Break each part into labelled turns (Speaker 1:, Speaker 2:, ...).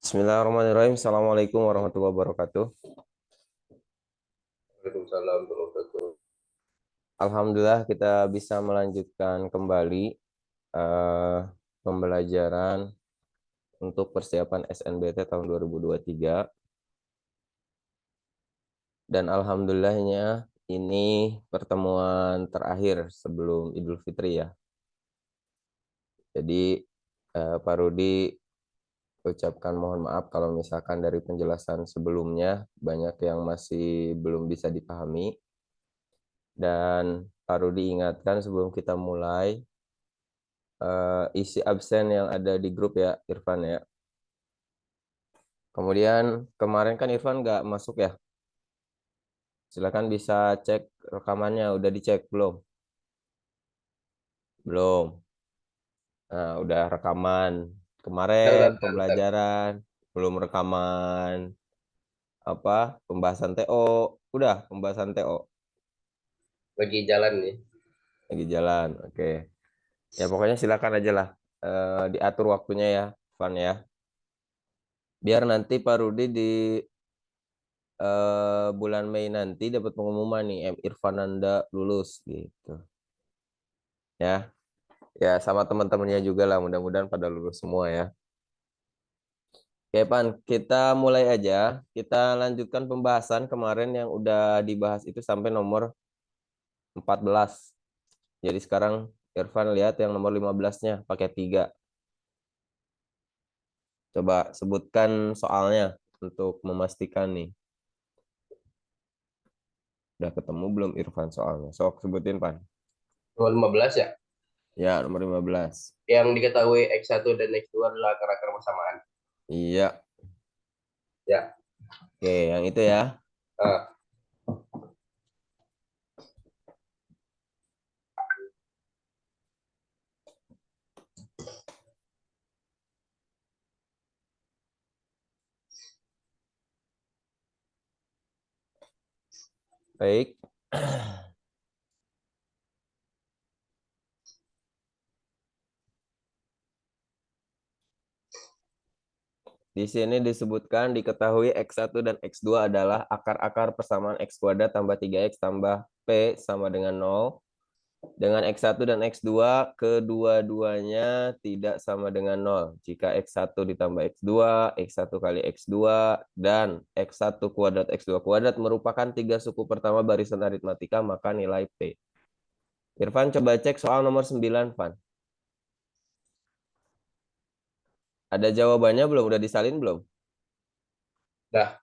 Speaker 1: Bismillahirrahmanirrahim. Assalamualaikum warahmatullahi wabarakatuh.
Speaker 2: Waalaikumsalam warahmatullahi wabarakatuh.
Speaker 1: Alhamdulillah kita bisa melanjutkan kembali eh, pembelajaran untuk persiapan SNBT tahun 2023. Dan alhamdulillahnya ini pertemuan terakhir sebelum Idul Fitri ya. Jadi Pak Rudi ucapkan mohon maaf kalau misalkan dari penjelasan sebelumnya banyak yang masih belum bisa dipahami. Dan Pak Rudi ingatkan sebelum kita mulai isi absen yang ada di grup ya Irfan ya. Kemudian kemarin kan Irfan nggak masuk ya. Silakan bisa cek rekamannya. Udah dicek belum? Belum. Nah, udah rekaman kemarin
Speaker 2: Udah.
Speaker 1: pembelajaran, belum rekaman apa pembahasan TO. Udah pembahasan TO
Speaker 2: Lagi jalan nih.
Speaker 1: lagi jalan. Oke. Ya pokoknya silakan aja lah diatur waktunya ya, Irfan ya. Biar nanti Pak Rudi di bulan Mei nanti dapat pengumuman nih M. Irfananda lulus gitu ya. Ya sama teman-temannya juga lah, mudah-mudahan pada lulus semua ya. Oke Pan, kita mulai aja. Kita lanjutkan pembahasan kemarin yang udah dibahas itu sampai nomor 14. Jadi sekarang Irfan lihat yang nomor 15-nya pakai 3. Coba sebutkan soalnya untuk memastikan nih. Udah ketemu belum Irfan soalnya? Sok sebutin Pan.
Speaker 2: Nomor 15 ya.
Speaker 1: Ya nomor 15.
Speaker 2: Yang diketahui X1 dan X2 adalah akar-akar persamaan.
Speaker 1: Iya.
Speaker 2: Ya.
Speaker 1: Oke yang itu ya.
Speaker 2: Nah,
Speaker 1: Baik. Di sini disebutkan diketahui X1 dan X2 adalah akar-akar persamaan X kuadrat tambah 3X tambah P sama dengan 0. Dengan X1 dan X2, kedua-duanya tidak sama dengan 0. Jika X1 ditambah X2, X1 kali X2, dan X1 kuadrat X2 kuadrat merupakan 3 suku pertama barisan aritmatika, maka nilai P. Irfan coba cek soal nomor 9, Van. Ada jawabannya belum? Udah disalin belum?
Speaker 2: dah.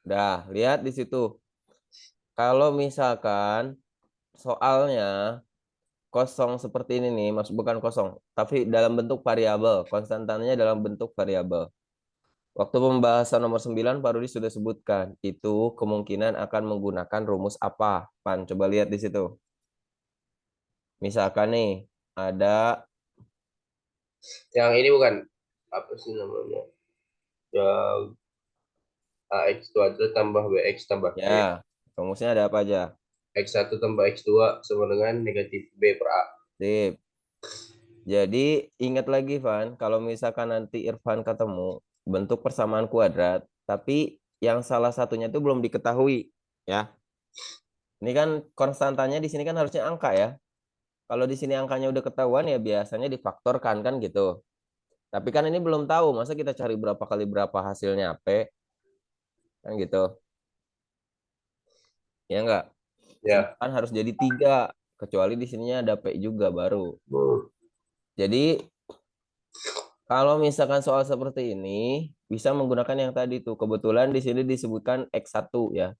Speaker 1: Dah, lihat di situ. Kalau misalkan soalnya kosong seperti ini nih, maksud bukan kosong, tapi dalam bentuk variabel, konstantannya dalam bentuk variabel. Waktu pembahasan nomor 9, Pak Rudi sudah sebutkan, itu kemungkinan akan menggunakan rumus apa? Pan, coba lihat di situ. Misalkan nih, ada,
Speaker 2: Yang ini bukan apa sih namanya? Yang AX kuadrat tambah BX tambah C.
Speaker 1: ya, rumusnya ada apa aja?
Speaker 2: X1 tambah X2 sama dengan negatif B per A.
Speaker 1: Sip. Jadi, ingat lagi, Van, kalau misalkan nanti Irfan ketemu bentuk persamaan kuadrat, tapi yang salah satunya itu belum diketahui, ya. Ini kan konstantanya di sini kan harusnya angka ya. Kalau di sini angkanya udah ketahuan ya biasanya difaktorkan kan gitu. Tapi kan ini belum tahu, masa kita cari berapa kali berapa hasilnya P, kan gitu. Ya enggak?
Speaker 2: Ya.
Speaker 1: Kan harus jadi 3, kecuali di sininya ada P juga baru. Jadi kalau misalkan soal seperti ini, bisa menggunakan yang tadi tuh. Kebetulan di sini disebutkan X1 ya.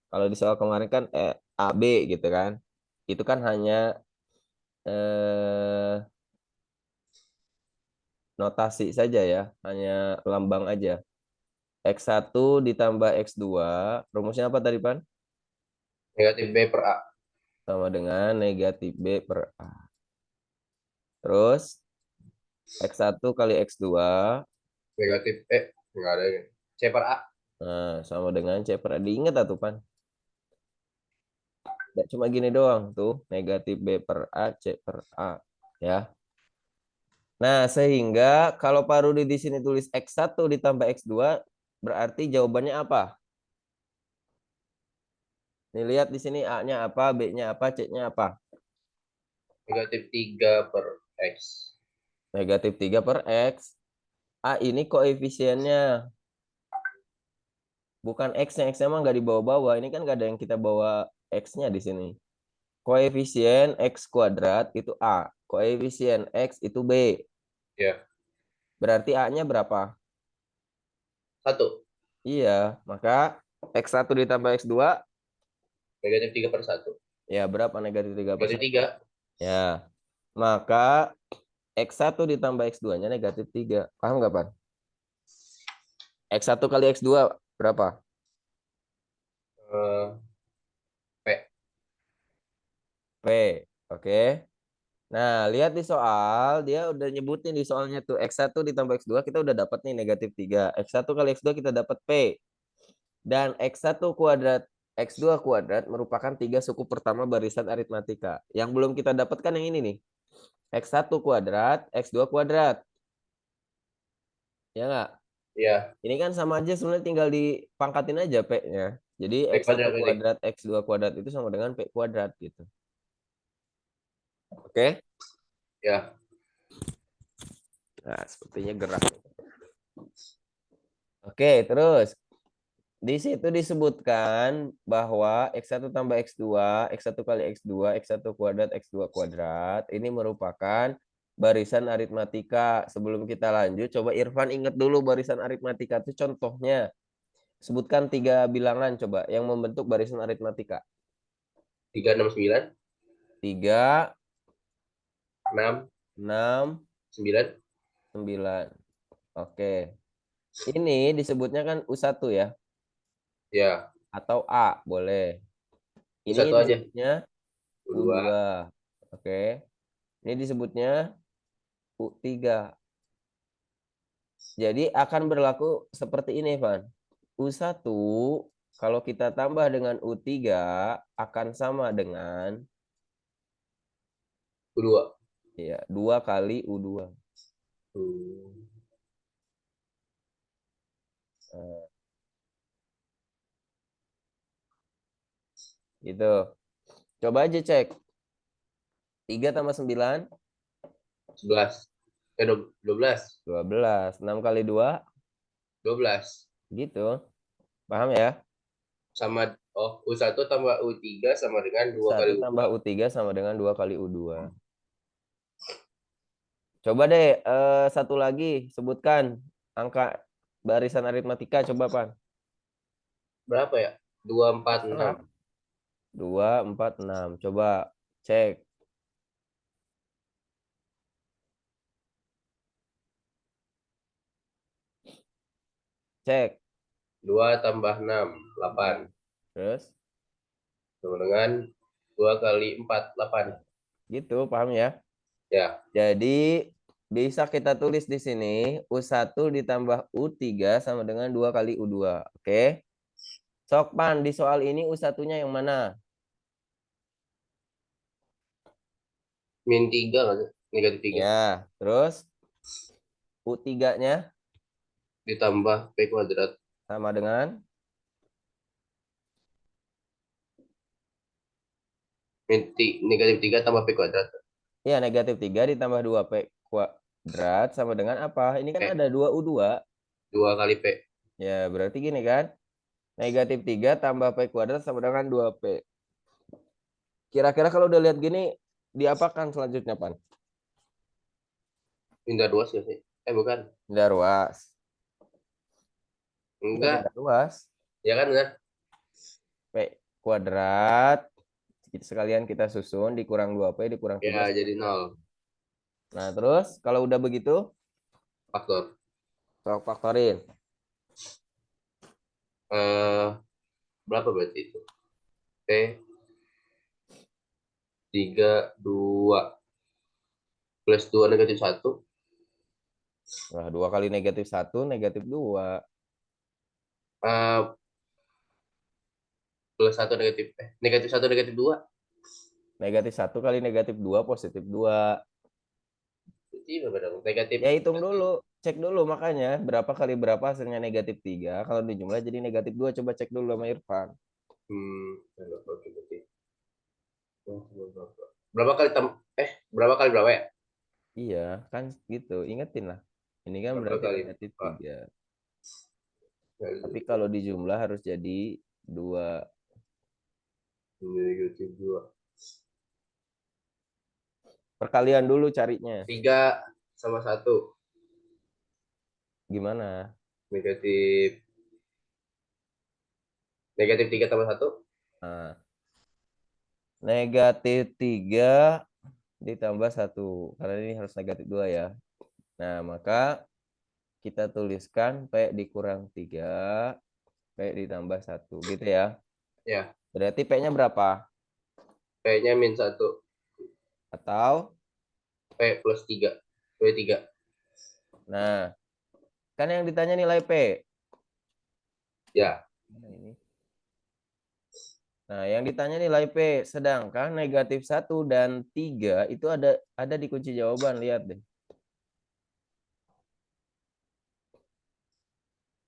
Speaker 1: Kalau di soal kemarin kan AB gitu kan. Itu kan hanya eh, notasi saja ya, hanya lambang aja. X1 ditambah X2, rumusnya apa tadi, Pan?
Speaker 2: Negatif B per A.
Speaker 1: Sama dengan negatif B per A. Terus, X1 kali X2,
Speaker 2: Negatif enggak ada ini. C per A.
Speaker 1: nah, sama dengan C per A. Diingat tuh, Pan? Nggak cuma gini doang tuh, negatif B per A, C per A. Ya, Nah, sehingga kalau Pak Rudi di sini tulis X1 ditambah X2, berarti jawabannya apa? Nih, lihat di sini A-nya apa, B-nya apa, C-nya apa?
Speaker 2: Negatif 3 per X.
Speaker 1: Negatif 3 per X. A ini koefisiennya. Bukan X-nya. X-nya emang nggak dibawa-bawa. Ini kan nggak ada yang kita bawa X-nya di sini. Koefisien X kuadrat itu A. Koefisien X itu B.
Speaker 2: Ya.
Speaker 1: Berarti A-nya berapa?
Speaker 2: 1.
Speaker 1: Iya, maka X1 ditambah X2,
Speaker 2: Negatif 3 per 1.
Speaker 1: ya berapa negatif 3 per
Speaker 2: Negatif
Speaker 1: 1?
Speaker 2: 3.
Speaker 1: Ya, maka X1 ditambah X2-nya negatif 3. Paham nggak, Pan? X1 kali X2 berapa?
Speaker 2: Eh, P.
Speaker 1: P. Oke. Nah, lihat di soal, dia udah nyebutin di soalnya tuh X1 ditambah X2 kita udah dapat nih negatif 3. X1 kali X2 kita dapat P. Dan X1 kuadrat, X2 kuadrat merupakan 3 suku pertama barisan aritmatika. Yang belum kita dapatkan yang ini nih. X1 kuadrat, X2 kuadrat. Ya nggak?
Speaker 2: Ya.
Speaker 1: Ini kan sama aja sebenarnya tinggal dipangkatin aja P-nya. Jadi
Speaker 2: P
Speaker 1: X1
Speaker 2: kuadrat berarti.
Speaker 1: kuadrat, X2 kuadrat itu sama dengan P kuadrat gitu. Oke?
Speaker 2: Ya.
Speaker 1: Nah, sepertinya gerak. Oke, terus di situ disebutkan bahwa X1 tambah X2, X1 kali X2, X1 kuadrat, X2 kuadrat, ini merupakan barisan aritmatika. Sebelum kita lanjut, coba Irfan ingat dulu barisan aritmatika itu contohnya. Sebutkan 3 bilangan coba yang membentuk barisan aritmatika.
Speaker 2: 3, 6, 9.
Speaker 1: 3,
Speaker 2: 6,
Speaker 1: 6,
Speaker 2: 9.
Speaker 1: 9. Oke. Ini disebutnya kan U1 ya,
Speaker 2: Ya.
Speaker 1: atau A, boleh. Ini
Speaker 2: Satu aja.
Speaker 1: disebutnya
Speaker 2: U2.
Speaker 1: U2. Oke. Ini disebutnya U3. Jadi akan berlaku seperti ini, Van. U1 kalau kita tambah dengan U3 akan sama dengan
Speaker 2: U2.
Speaker 1: ya 2 kali U2.
Speaker 2: Hmm.
Speaker 1: Nah, gitu. Coba aja cek. 3 tambah 9,
Speaker 2: 11. 12.
Speaker 1: 12. 6 kali 2,
Speaker 2: 12.
Speaker 1: gitu. Paham ya?
Speaker 2: Sama, oh, U1 tambah U3 sama dengan 2 kali
Speaker 1: Satu tambah
Speaker 2: U2.
Speaker 1: U3 sama dengan 2 kali U2. Coba deh satu lagi sebutkan angka barisan aritmatika coba Pan.
Speaker 2: Berapa ya? 2, 4, 6.
Speaker 1: Terserah. 2, 4, 6. Coba cek. Cek.
Speaker 2: 2 tambah 6, 8.
Speaker 1: Terus
Speaker 2: Sama dengan 2 kali 4, 8.
Speaker 1: gitu, paham ya?
Speaker 2: Ya.
Speaker 1: Jadi bisa kita tulis di sini U1 ditambah U3 sama dengan 2 kali U2. Oke. Sok Pan, di soal ini U1-nya yang mana?
Speaker 2: Min 3 kan? Negatif 3.
Speaker 1: Ya, terus U3-nya
Speaker 2: Ditambah P kuadrat.
Speaker 1: sama dengan
Speaker 2: Negatif 3 tambah P kuadrat.
Speaker 1: ya negatif 3 ditambah 2P kuadrat sama dengan apa? Ini kan
Speaker 2: P.
Speaker 1: ada 2U2.
Speaker 2: 2 kali P.
Speaker 1: Ya, berarti gini kan. Negatif 3 tambah P kuadrat sama dengan 2P. Kira-kira kalau udah lihat gini, diapakan selanjutnya, Pan?
Speaker 2: Pindah luas ya sih? Bukan.
Speaker 1: Pindah ruas. Iya, pindah
Speaker 2: Enggak.
Speaker 1: ruas.
Speaker 2: Ya kan, benar?
Speaker 1: P kuadrat. Sekalian kita susun, dikurang 2P, dikurang 3
Speaker 2: Ya,
Speaker 1: sama
Speaker 2: jadi
Speaker 1: dengan
Speaker 2: 0.
Speaker 1: 1. Nah, terus kalau udah begitu,
Speaker 2: Faktor.
Speaker 1: sok faktorin.
Speaker 2: Eh, berapa berarti itu? P 3, 2. Plus 2 negatif 1.
Speaker 1: Nah, 2 kali negatif 1, negatif 2.
Speaker 2: Eh, plus 1 negatif. Negatif 1 negatif 2.
Speaker 1: Negatif 1 kali negatif 2, positif 2.
Speaker 2: Negatif.
Speaker 1: Ya hitung dulu, cek dulu makanya berapa kali berapa hasilnya negatif 3. Kalau dijumlah jadi negatif 2. Coba cek dulu sama Irfan.
Speaker 2: Berapa kali berapa kali berapa ya?
Speaker 1: Iya, kan gitu. Ingetin lah. Ini kan
Speaker 2: Berapa
Speaker 1: berarti
Speaker 2: kali
Speaker 1: negatif
Speaker 2: Pak?
Speaker 1: 3. Tapi kalau dijumlah harus jadi 2.
Speaker 2: Negatif 2.
Speaker 1: Perkalian dulu carinya.
Speaker 2: 3 sama 1.
Speaker 1: Gimana?
Speaker 2: Negatif negatif 3 tambah 1.
Speaker 1: Nah, negatif 3 ditambah 1. Karena ini harus negatif 2 ya. Nah, maka kita tuliskan P dikurang 3, P ditambah 1. Gitu ya.
Speaker 2: Ya,
Speaker 1: Berarti P-nya berapa?
Speaker 2: P-nya -1.
Speaker 1: Atau?
Speaker 2: P plus 3. P 3.
Speaker 1: Nah, kan yang ditanya nilai P.
Speaker 2: Ya.
Speaker 1: Mana ini? Nah, yang ditanya nilai P. Sedangkan negatif 1 dan 3 itu ada di kunci jawaban. Lihat deh.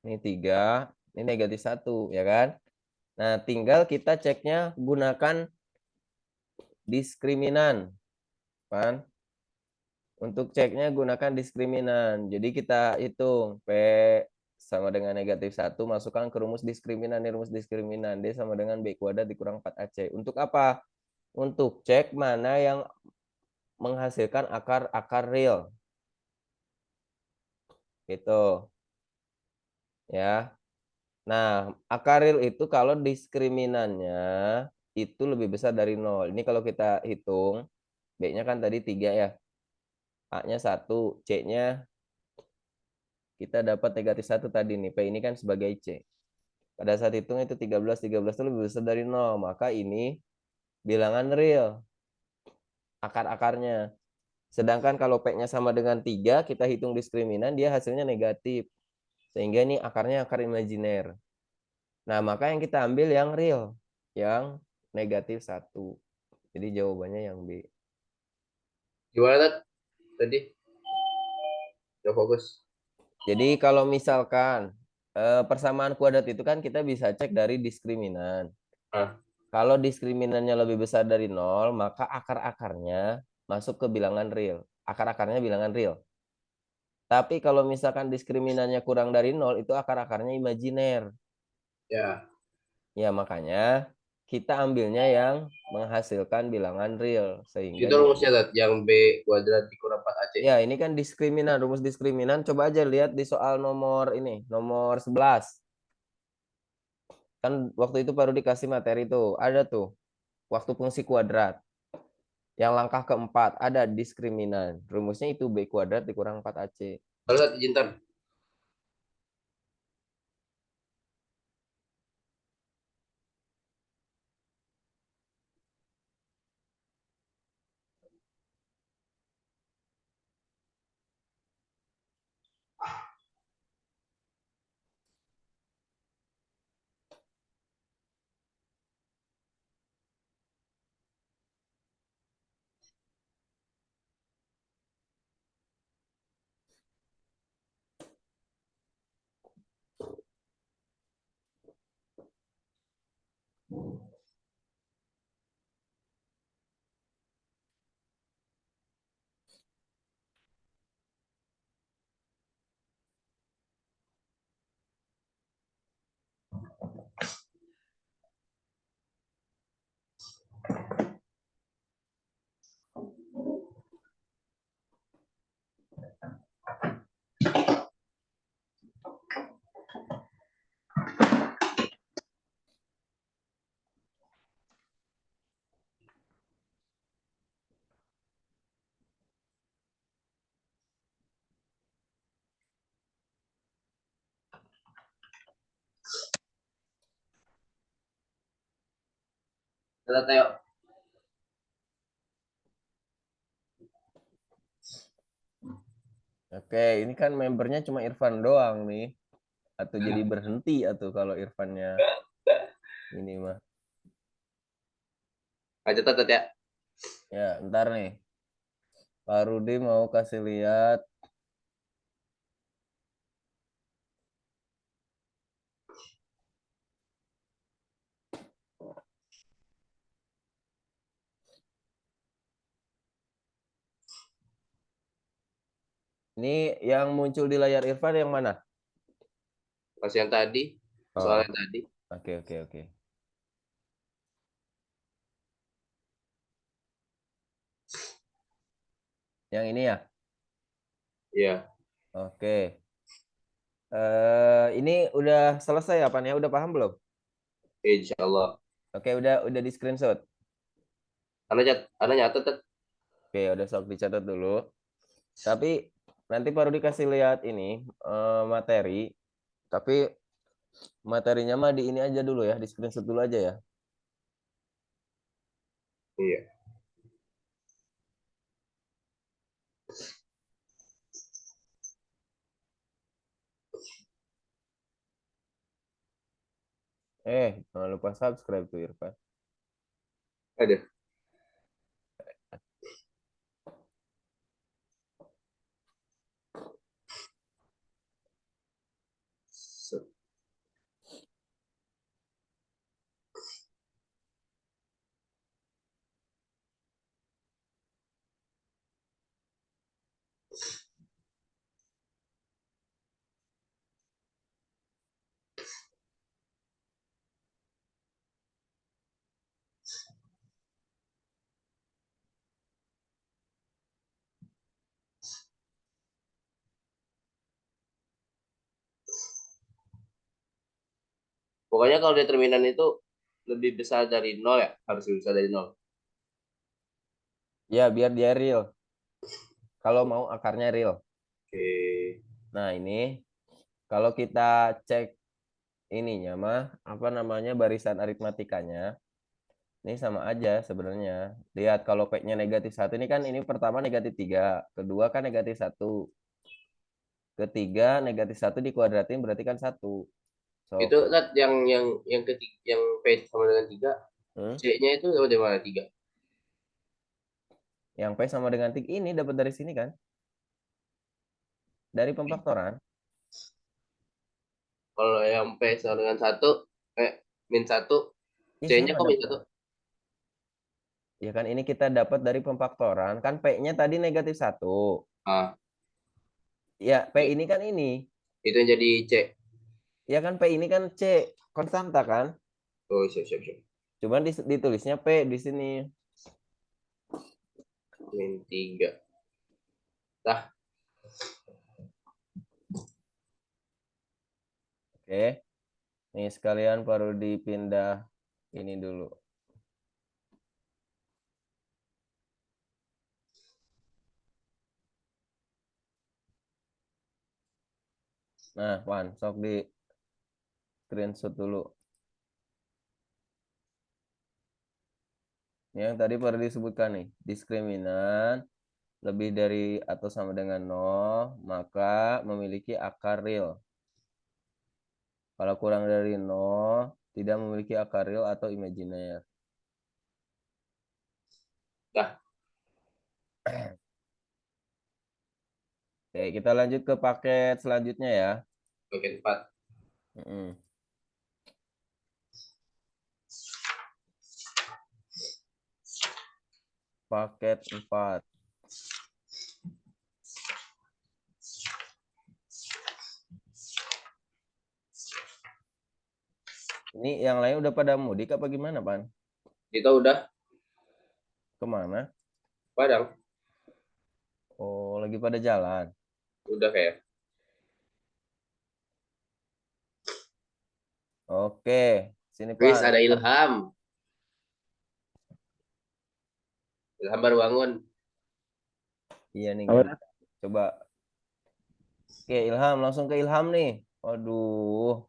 Speaker 1: Ini 3, ini negatif 1, ya kan? Nah, tinggal kita ceknya gunakan diskriminan. Kan? Untuk ceknya gunakan diskriminan. Jadi kita hitung P sama dengan negatif 1, masukkan ke rumus diskriminan. Ini rumus diskriminan. D sama dengan B kuadrat dikurang 4AC. Untuk apa? Untuk cek mana yang menghasilkan akar-akar real. Gitu. Ya. Nah, akar real itu kalau diskriminannya itu lebih besar dari 0. Ini kalau kita hitung, B-nya kan tadi 3 ya. A-nya 1, C-nya kita dapat negatif 1 tadi nih. P ini kan sebagai C. Pada saat hitung itu 13 itu lebih besar dari 0. Maka ini bilangan real. Akar-akarnya. Sedangkan kalau P-nya sama dengan 3, kita hitung diskriminan, dia hasilnya negatif. Sehingga ini akarnya akar imajiner. Nah, maka yang kita ambil yang real. Yang negatif 1. Jadi jawabannya yang B.
Speaker 2: Gimana tadi? Gak fokus.
Speaker 1: Jadi kalau misalkan persamaan kuadrat itu kan kita bisa cek dari diskriminan.
Speaker 2: Ah,
Speaker 1: Kalau diskriminannya lebih besar dari 0, maka akar-akarnya masuk ke bilangan real. Akar-akarnya bilangan real. Tapi kalau misalkan diskriminannya kurang dari 0, itu akar-akarnya imajiner.
Speaker 2: ya.
Speaker 1: Ya, makanya kita ambilnya yang menghasilkan bilangan real. Sehingga
Speaker 2: Itu
Speaker 1: dia...
Speaker 2: rumusnya yang B kuadrat dikurang 4AC.
Speaker 1: Ya, ini kan diskriminan, rumus diskriminan. Coba aja lihat di soal nomor ini, nomor 11. Kan waktu itu baru dikasih materi tuh. Ada tuh, waktu fungsi kuadrat. Yang langkah keempat, ada diskriminan. Rumusnya itu B kuadrat dikurang 4AC.
Speaker 2: Kalau lihat Jintan. Kita tengok.
Speaker 1: Oke, ini kan membernya cuma Irfan doang nih. Atau jadi berhenti atau kalau Irfannya ini mah.
Speaker 2: Aja tet ya.
Speaker 1: Ya, ntar nih. Pak Rudi mau kasih lihat. Ini yang muncul di layar Irfan yang mana?
Speaker 2: Pas yang tadi,
Speaker 1: Oh,
Speaker 2: soalnya tadi.
Speaker 1: oke, oke, oke. Yang ini ya?
Speaker 2: Iya,
Speaker 1: Oke. Ini udah selesai ya, Pan ya? Udah paham belum?
Speaker 2: insya Allah.
Speaker 1: Oke, udah di screenshot.
Speaker 2: Anak nyatet, Tet.
Speaker 1: Oke, udah sok dicatat dulu. Tapi nanti baru dikasih lihat ini materi. Tapi materinya mah di ini aja dulu ya, di screenshot dulu aja ya.
Speaker 2: Iya.
Speaker 1: Jangan lupa subscribe tuh Irfan.
Speaker 2: Ada. Set. Pokoknya kalau determinan itu lebih besar dari nol ya, harus lebih besar dari nol.
Speaker 1: Ya, biar dia real. Kalau mau akarnya real.
Speaker 2: Oke.
Speaker 1: Nah, ini kalau kita cek ininya mah apa namanya barisan aritmatikanya, ini sama aja sebenarnya. Lihat kalau P-nya negatif satu ini kan ini pertama negatif 3, kedua kan negatif satu, ketiga negatif satu dikuadratin berarti kan satu. So,
Speaker 2: Itu Tet, yang ketiga, yang P sama dengan 3,
Speaker 1: hmm?
Speaker 2: C-nya itu dari mana 3?
Speaker 1: Yang P sama dengan 3 ini dapat dari sini kan? Dari pemfaktoran.
Speaker 2: Kalau yang P sama dengan 1, min 1,
Speaker 1: Ini
Speaker 2: C-nya
Speaker 1: sama
Speaker 2: kok min 1?
Speaker 1: dapat. Ya kan ini kita dapat dari pemfaktoran. Kan P-nya tadi negatif satu.
Speaker 2: Ah,
Speaker 1: Ya, P
Speaker 2: oke.
Speaker 1: ini kan ini.
Speaker 2: Itu yang jadi C.
Speaker 1: Ya kan P ini kan C konstanta kan?
Speaker 2: Oh, siap, siap, siap.
Speaker 1: Cuman ditulisnya P di sini.
Speaker 2: Min 3. Tah,
Speaker 1: Oke. Nih sekalian baru dipindah ini dulu. Nah, Wan, sok di screenshot dulu. Yang tadi baru disebutkan nih, diskriminan lebih dari atau sama dengan 0, maka memiliki akar real. Kalau kurang dari 0, tidak memiliki akar real atau imajiner.
Speaker 2: tah.
Speaker 1: Oke, kita lanjut ke paket selanjutnya ya.
Speaker 2: Bagian 4.
Speaker 1: Mm-mm. Paket 4. Ini yang lain udah pada mudik apa gimana, Pan?
Speaker 2: Kita udah
Speaker 1: Kemana?
Speaker 2: Padang.
Speaker 1: Oh, lagi pada jalan.
Speaker 2: Udah kayak.
Speaker 1: Oke, sini
Speaker 2: Wis,
Speaker 1: Pan.
Speaker 2: ada Ilham. Ilham baru bangun.
Speaker 1: Iya nih,
Speaker 3: Apa?
Speaker 1: coba. Oke, Ilham, langsung ke Ilham nih. Waduh.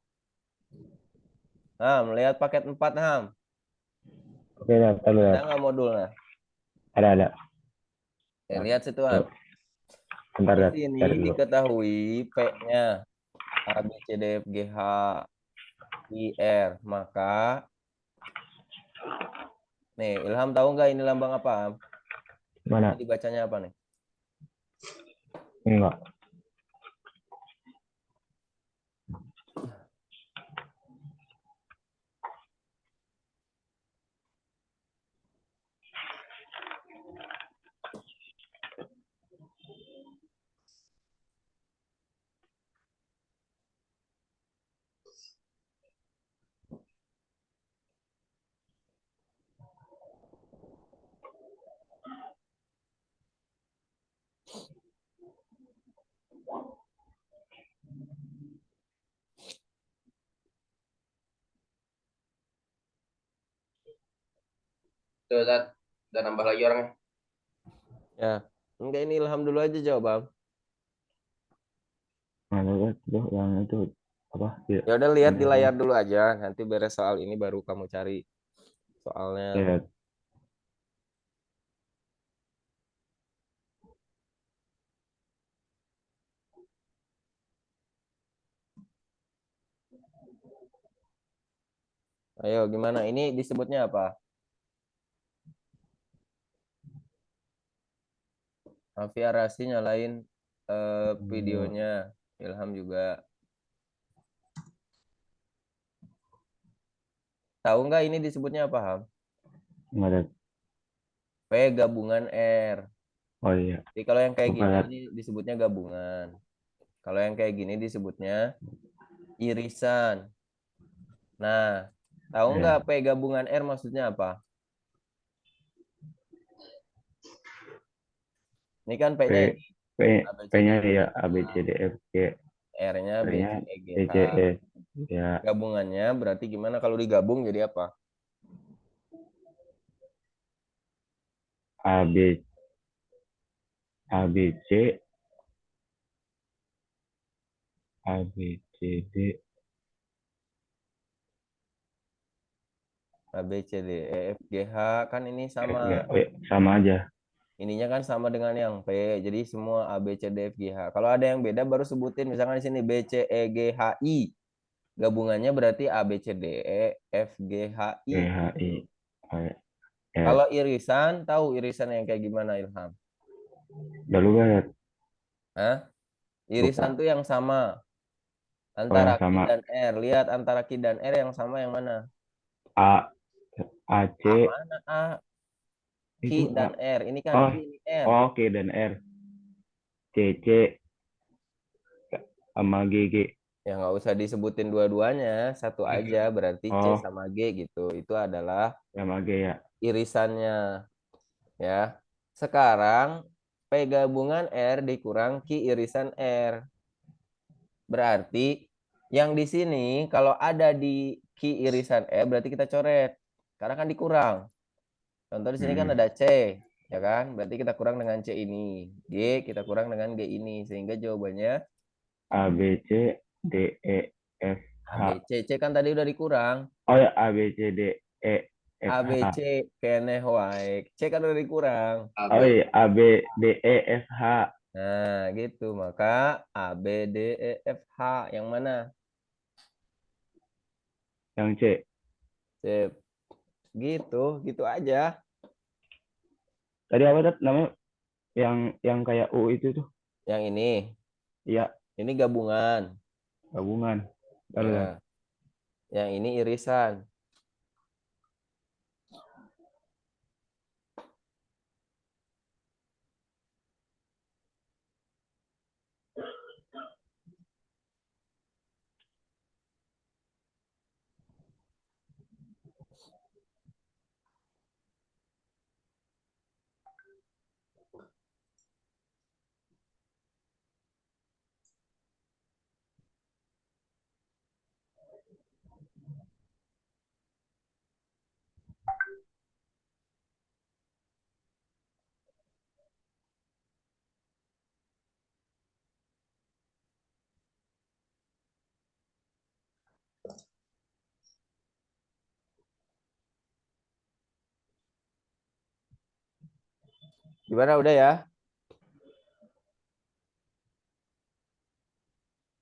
Speaker 1: Ham, lihat paket 4, Ham.
Speaker 3: Oke, daftar dulu.
Speaker 1: Ada nggak modulnya?
Speaker 3: Ada.
Speaker 1: Lihat situ, Ham.
Speaker 3: Yuk, bentar,
Speaker 1: Di sini
Speaker 3: cari dulu.
Speaker 1: diketahui P-nya A, B, C, D, F, G, H, I, R. Maka, nih, Ilham tahu nggak ini lambang apa, Ham? Ini
Speaker 3: Mana?
Speaker 1: dibacanya apa nih?
Speaker 3: Enggak.
Speaker 2: Tuh, dan nambah lagi orangnya.
Speaker 1: Ya. Enggak, ini Ilham dulu aja jawab, Bang.
Speaker 3: Ada tuh yang itu apa? Ya,
Speaker 1: Ya udah lihat di
Speaker 3: ini
Speaker 1: layar dulu aja, nanti beres soal ini baru kamu cari soalnya.
Speaker 3: ya.
Speaker 1: Ayo, gimana? Ini disebutnya apa? Alfi Arasi nyalain videonya. Ilham juga. Tahu nggak ini disebutnya apa, Ham?
Speaker 3: Enggak ada.
Speaker 1: P gabungan R.
Speaker 3: Oh iya.
Speaker 1: Jadi kalau yang kayak
Speaker 3: Bukan
Speaker 1: gini
Speaker 3: lihat.
Speaker 1: ini disebutnya gabungan. Kalau yang kayak gini disebutnya irisan. Nah, tahu nggak
Speaker 3: Ya.
Speaker 1: P gabungan R maksudnya apa? Ini kan
Speaker 3: P
Speaker 1: P-nya ini
Speaker 3: P
Speaker 1: A, B, C, D,
Speaker 3: P-nya
Speaker 1: E,
Speaker 3: ya
Speaker 1: F,
Speaker 3: A B
Speaker 1: G,
Speaker 3: C D F G.
Speaker 1: R-nya B,
Speaker 3: P-nya
Speaker 1: C, E, G,
Speaker 3: D
Speaker 1: H.
Speaker 3: C E. Ya.
Speaker 1: Gabungannya berarti gimana kalau digabung jadi apa?
Speaker 3: A B A B C A B C D.
Speaker 1: A, B, C, D, E, F, G, H. Kan ini
Speaker 3: F
Speaker 1: sama.
Speaker 3: G. Oh, ya. Sama aja.
Speaker 1: Ininya kan sama dengan yang P. Jadi semua A, B, C, D, F, G, H. Kalau ada yang beda baru sebutin. Misalkan di sini B, C, E, G, H, I. Gabungannya berarti A, B, C, D, E, F, G, H,
Speaker 3: G
Speaker 1: I.
Speaker 3: H I. Oh, ya. Ya.
Speaker 1: Kalau irisan, tahu irisan yang kayak gimana, Ilham?
Speaker 3: Udah lupa ya.
Speaker 1: Hah? Irisan
Speaker 3: Lupa.
Speaker 1: tuh yang sama
Speaker 3: Oh
Speaker 1: antara
Speaker 3: yang
Speaker 1: Q
Speaker 3: sama.
Speaker 1: dan R. Lihat antara Q dan R yang sama yang mana?
Speaker 3: A A
Speaker 1: A
Speaker 3: C
Speaker 1: mana A? Q
Speaker 3: itu A.
Speaker 1: dan R. Ini kan
Speaker 3: Oh,
Speaker 1: Q, ini R.
Speaker 3: oh, Oke dan R. C C sama G G.
Speaker 1: Ya nggak usah disebutin dua-duanya, satu aja berarti C
Speaker 3: Oh,
Speaker 1: sama G gitu. Itu adalah
Speaker 3: sama G ya.
Speaker 1: irisannya ya. Sekarang P gabungan R dikurang Q irisan R. Berarti yang di sini kalau ada di Q irisan R berarti kita coret. Karena kan dikurang. Contoh di sini kan
Speaker 3: Hmm.
Speaker 1: ada C, ya kan? Berarti kita kurang dengan C ini. G kita kurang dengan G ini. Sehingga jawabannya
Speaker 3: A B C D E F
Speaker 1: A, B,
Speaker 3: H.
Speaker 1: C. C kan tadi udah dikurang.
Speaker 3: Oh ya A B C D E F
Speaker 1: A, B,
Speaker 3: H.
Speaker 1: C, kene wae. C kan udah dikurang.
Speaker 3: Oh
Speaker 2: AB.
Speaker 3: iya A B D E F H.
Speaker 1: Nah, gitu. Maka A, B, D, E, F, H. Yang mana?
Speaker 3: Yang C.
Speaker 1: Sip. Gitu. Gitu aja.
Speaker 3: Tadi apa tuh namanya? Yang kayak U itu tuh.
Speaker 1: Yang ini.
Speaker 3: Iya,
Speaker 1: Ini gabungan.
Speaker 3: gabungan. Lalu lihat.
Speaker 1: Ya. Yang ini irisan. Gimana udah ya?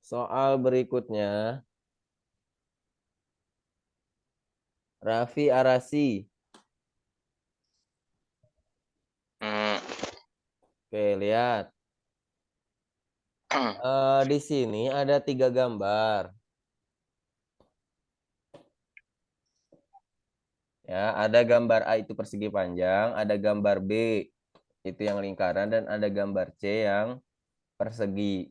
Speaker 1: Soal berikutnya. Raffi Arasi. Oke, lihat. Di sini ada 3 gambar. Ya, ada gambar A itu persegi panjang, ada gambar B itu yang lingkaran, dan ada gambar C yang persegi.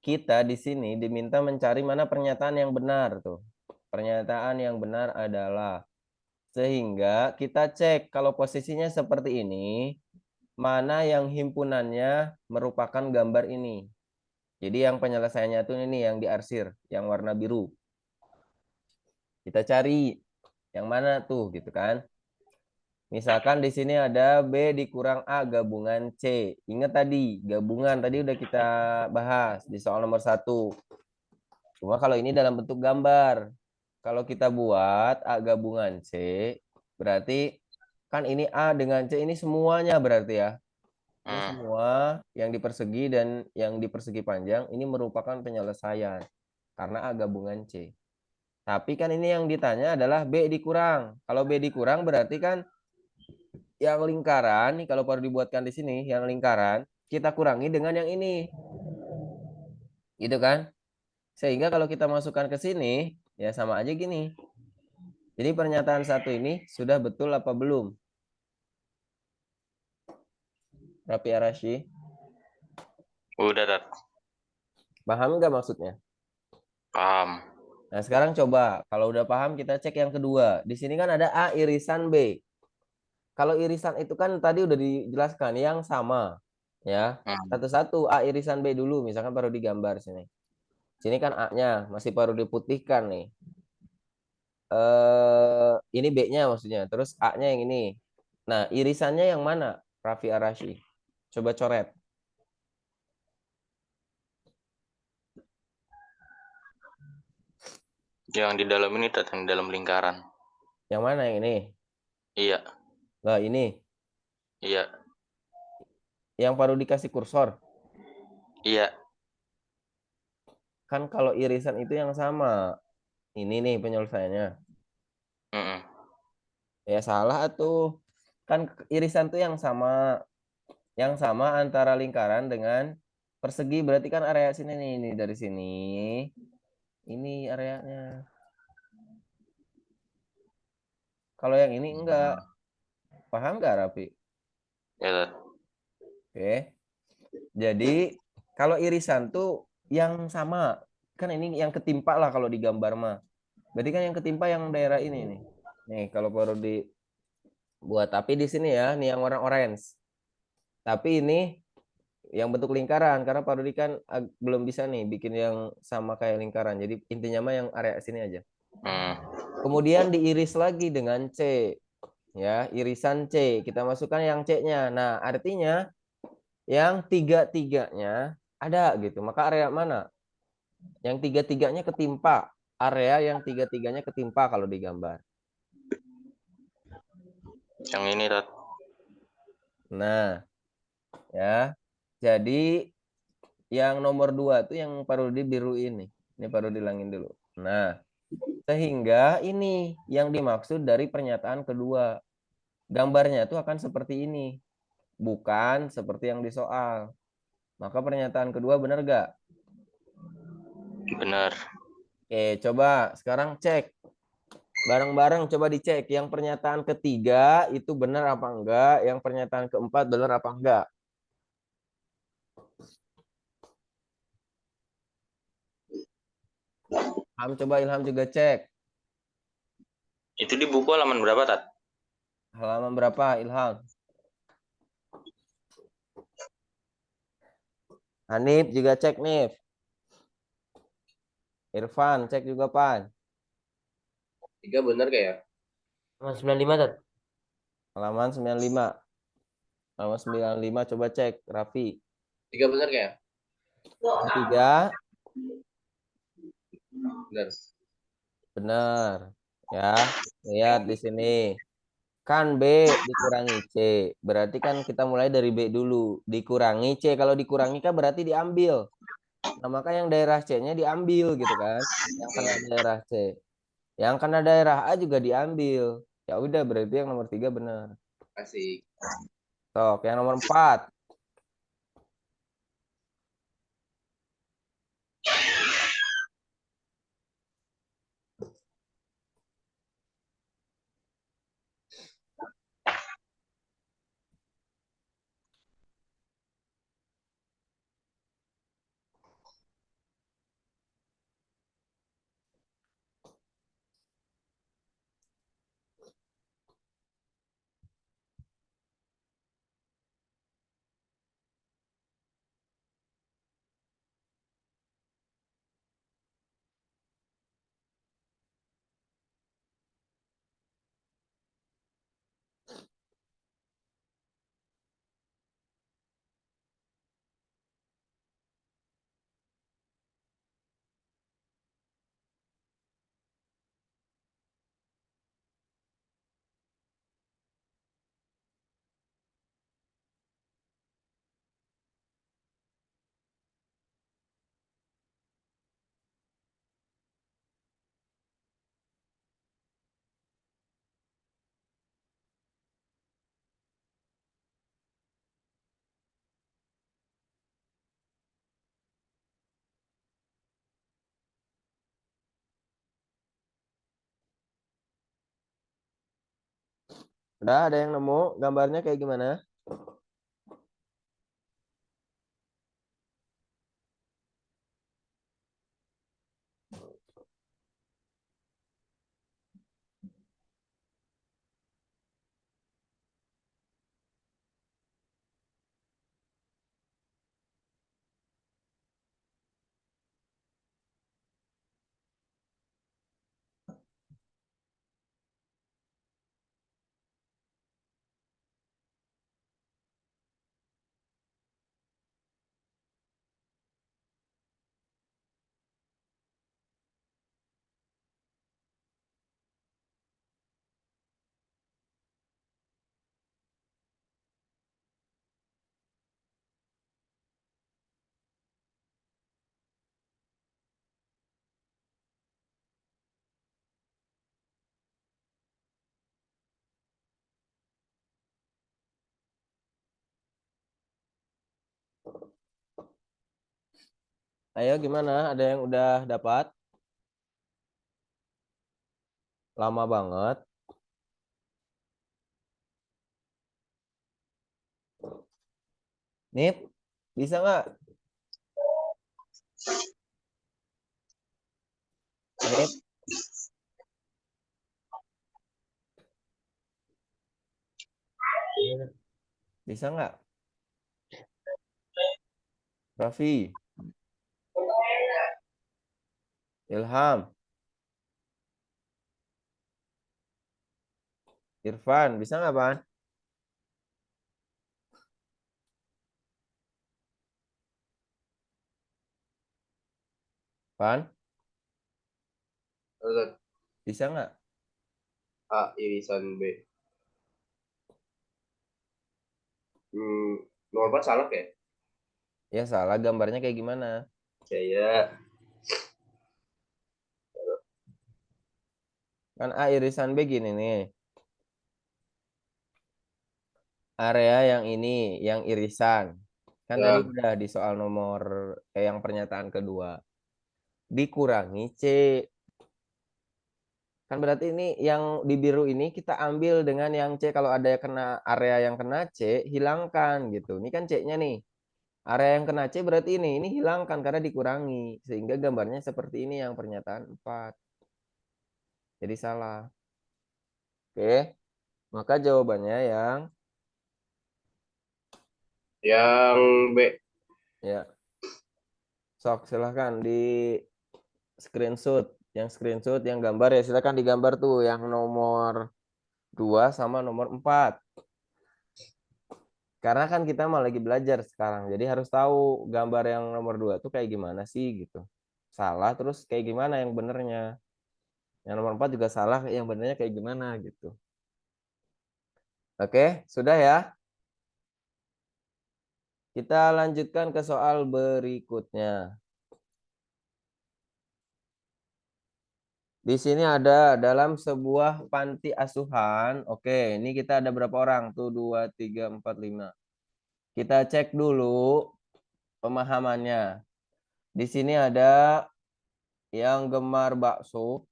Speaker 1: Kita di sini diminta mencari mana pernyataan yang benar tuh. Pernyataan yang benar adalah, sehingga kita cek kalau posisinya seperti ini, mana yang himpunannya merupakan gambar ini. Jadi yang penyelesaiannya tuh ini yang diarsir, yang warna biru. Kita cari yang mana tuh gitu kan. Misalkan di sini ada B dikurang A gabungan C. Ingat tadi, gabungan tadi udah kita bahas di soal nomor 1. Cuma kalau ini dalam bentuk gambar. Kalau kita buat A gabungan C, berarti kan ini A dengan C ini semuanya berarti ya. Ini semua yang dipersegi dan yang dipersegi panjang ini merupakan penyelesaian. Karena A gabungan C. Tapi kan ini yang ditanya adalah B dikurang. Kalau B dikurang berarti kan yang lingkaran nih, kalau baru dibuatkan di sini yang lingkaran kita kurangi dengan yang ini, gitu kan? Sehingga kalau kita masukkan ke sini ya sama aja gini. Jadi pernyataan 1 ini sudah betul apa belum? Rapi Arashi,
Speaker 4: Udah, Tat.
Speaker 1: paham nggak maksudnya?
Speaker 4: Paham.
Speaker 1: Nah sekarang coba kalau udah paham kita cek yang kedua. Di sini kan ada A irisan B. Kalau irisan itu kan tadi udah dijelaskan yang sama, ya. Satu-satu A irisan B dulu, misalkan baru digambar sini. Sini kan A-nya masih baru diputihkan nih. Ini B-nya maksudnya, terus A-nya yang ini. Nah, irisannya yang mana, Raffi Arashi? Coba coret.
Speaker 4: Yang di dalam ini, Tat, yang di dalam lingkaran.
Speaker 1: Yang mana yang ini?
Speaker 4: Iya.
Speaker 1: Nah, ini.
Speaker 4: Iya.
Speaker 1: Yang baru dikasih kursor.
Speaker 4: Iya.
Speaker 1: Kan kalau irisan itu yang sama. Ini nih penyelesaiannya. Ya salah tuh. Kan irisan tuh yang sama. Yang sama antara lingkaran dengan persegi. Berarti kan area sini nih. Ini dari sini. Ini areanya. Kalau yang ini enggak. Paham nggak, Rapi?
Speaker 4: Ya, Tat.
Speaker 1: Oke. Jadi kalau irisan tuh yang sama. Kan ini yang ketimpa lah kalau digambar mah. Berarti kan yang ketimpa yang daerah ini nih. Nih kalau baru dibuat. Tapi di sini ya, nih yang warna orange. Tapi ini yang bentuk lingkaran. Karena Parodi kan belum bisa nih bikin yang sama kayak lingkaran. Jadi intinya mah yang area sini aja. Kemudian diiris lagi dengan C. Ya, irisan C. Kita masukkan yang C-nya. Nah, artinya yang tiga-tiganya ada gitu. Maka area mana? Yang tiga-tiganya ketimpa. Area yang tiga-tiganya ketimpa kalau digambar.
Speaker 4: Yang ini, Tat.
Speaker 1: Nah, ya. Jadi yang nomor 2 tuh yang Parodi biru ini. Ini Parodi hilangin dulu. Nah, sehingga ini yang dimaksud dari pernyataan kedua. Gambarnya tuh akan seperti ini. Bukan seperti yang di soal. Maka pernyataan kedua benar gak?
Speaker 4: Benar.
Speaker 1: Oke, coba sekarang cek. Bareng-bareng coba dicek. Yang pernyataan ketiga itu benar apa enggak. Yang pernyataan keempat benar apa enggak. Coba Ilham juga cek.
Speaker 4: Itu di buku halaman berapa, Tat?
Speaker 1: Halaman berapa Ilham? Hanif juga cek nih. Irfan cek juga Pan.
Speaker 2: 3 benar kayak?
Speaker 5: Halaman 95, Tat.
Speaker 1: Halaman 95. Halaman 95 coba cek Raffi.
Speaker 2: 3 benar kayak?
Speaker 1: 3
Speaker 2: Benar.
Speaker 1: benar. Ya, lihat di sini. Kan B dikurangi C. Berarti kan kita mulai dari B dulu. Dikurangi C. Kalau dikurangi kan berarti diambil. Nah, maka yang daerah C-nya diambil gitu kan. Yang kena daerah C. Yang kena daerah A juga diambil. Ya udah berarti yang nomor 3 benar.
Speaker 2: Asik.
Speaker 1: Sok, yang nomor 4. Udah ada yang nemu gambarnya kayak gimana? Ayo gimana? Ada yang udah dapat? Lama banget. Nip, bisa nggak? Nip,
Speaker 5: Iya, Tat.
Speaker 1: bisa nggak? Raffi, Ilham, Irfan, bisa nggak, Pan? Pan,
Speaker 2: Tat.
Speaker 1: bisa nggak?
Speaker 2: A irisan B. Nomor 4 salah ya?
Speaker 1: Ya salah, gambarnya kayak gimana?
Speaker 2: Kayak
Speaker 1: Kan A irisan B gini nih. Area yang ini, yang irisan. Kan tadi
Speaker 2: ya,
Speaker 1: udah di soal nomor yang pernyataan kedua. Dikurangi C. Kan berarti ini yang di biru ini kita ambil dengan yang C. Kalau ada yang kena area yang kena C, hilangkan gitu. Ini kan C-nya nih. Area yang kena C berarti ini hilangkan karena dikurangi. Sehingga gambarnya seperti ini yang pernyataan 4. Jadi salah. Oke. Maka jawabannya
Speaker 2: yang B.
Speaker 1: ya. Sok silahkan di screenshot. Yang screenshot, yang gambar ya silahkan digambar tuh. Yang nomor 2 sama nomor 4. Karena kan kita mau lagi belajar sekarang. Jadi harus tahu gambar yang nomor 2 tuh kayak gimana sih gitu. Salah terus kayak gimana yang benernya. Yang nomor 4 juga salah, yang benernya kayak gimana gitu. Oke, sudah ya. Kita lanjutkan ke soal berikutnya. Di sini ada dalam sebuah panti asuhan. Oke, ini kita ada berapa orang? Tuh 2, 3, 4, 5. Kita cek dulu pemahamannya. Di sini ada yang gemar bakso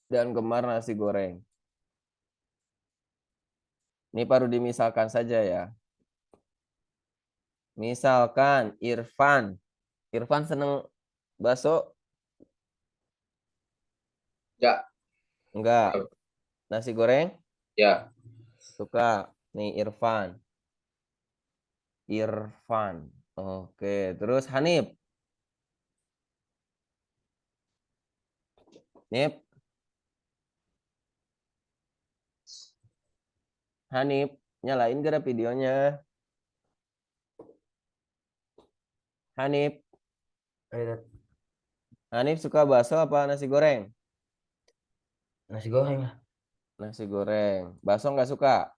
Speaker 1: dan gemar nasi goreng. Ini baru dimisalkan saja ya. Misalkan Irfan. Irfan seneng bakso?
Speaker 2: Ya,
Speaker 1: Enggak. Nasi goreng?
Speaker 2: ya,
Speaker 1: Suka. Nih Irfan. Irfan. Oke, terus Hanif. Nip, Hanif, nyalain gara videonya. Hanif,
Speaker 5: Ayo, Tat.
Speaker 1: Hanif suka bakso apa nasi goreng?
Speaker 5: Nasi goreng lah.
Speaker 1: Nasi goreng. Bakso nggak suka?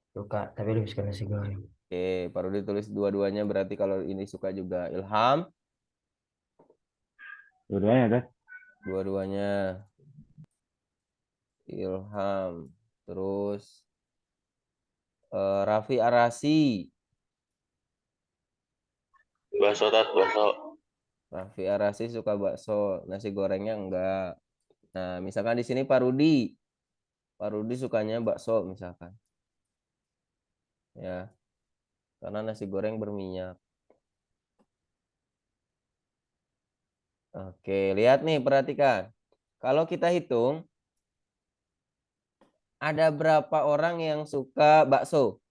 Speaker 5: Suka, tapi lebih suka nasi goreng.
Speaker 1: Oke, baru ditulis dua-duanya berarti kalau ini suka juga. Ilham,
Speaker 3: Dua-duanya, Tat.
Speaker 1: dua-duanya. Ilham. Terus Raffi Arasi.
Speaker 4: Bakso tat, bakso.
Speaker 1: Raffi Arasi suka bakso, nasi gorengnya enggak. Nah, misalkan di sini Pak Rudi. Pak Rudi sukanya bakso misalkan. Ya, karena nasi goreng berminyak. Oke, lihat nih, perhatikan. Kalau kita hitung, ada berapa orang yang suka bakso?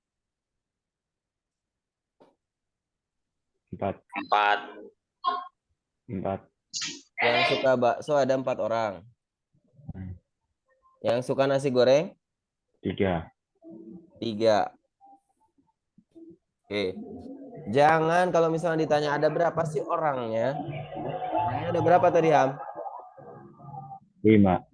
Speaker 3: 4.
Speaker 4: 4.
Speaker 3: 4.
Speaker 1: Yang suka bakso ada 4 orang. Yang suka nasi goreng?
Speaker 3: 3.
Speaker 1: 3. Oke. Jangan kalau misalnya ditanya ada berapa sih orangnya? Orangnya ada berapa tadi, Ham?
Speaker 3: 5.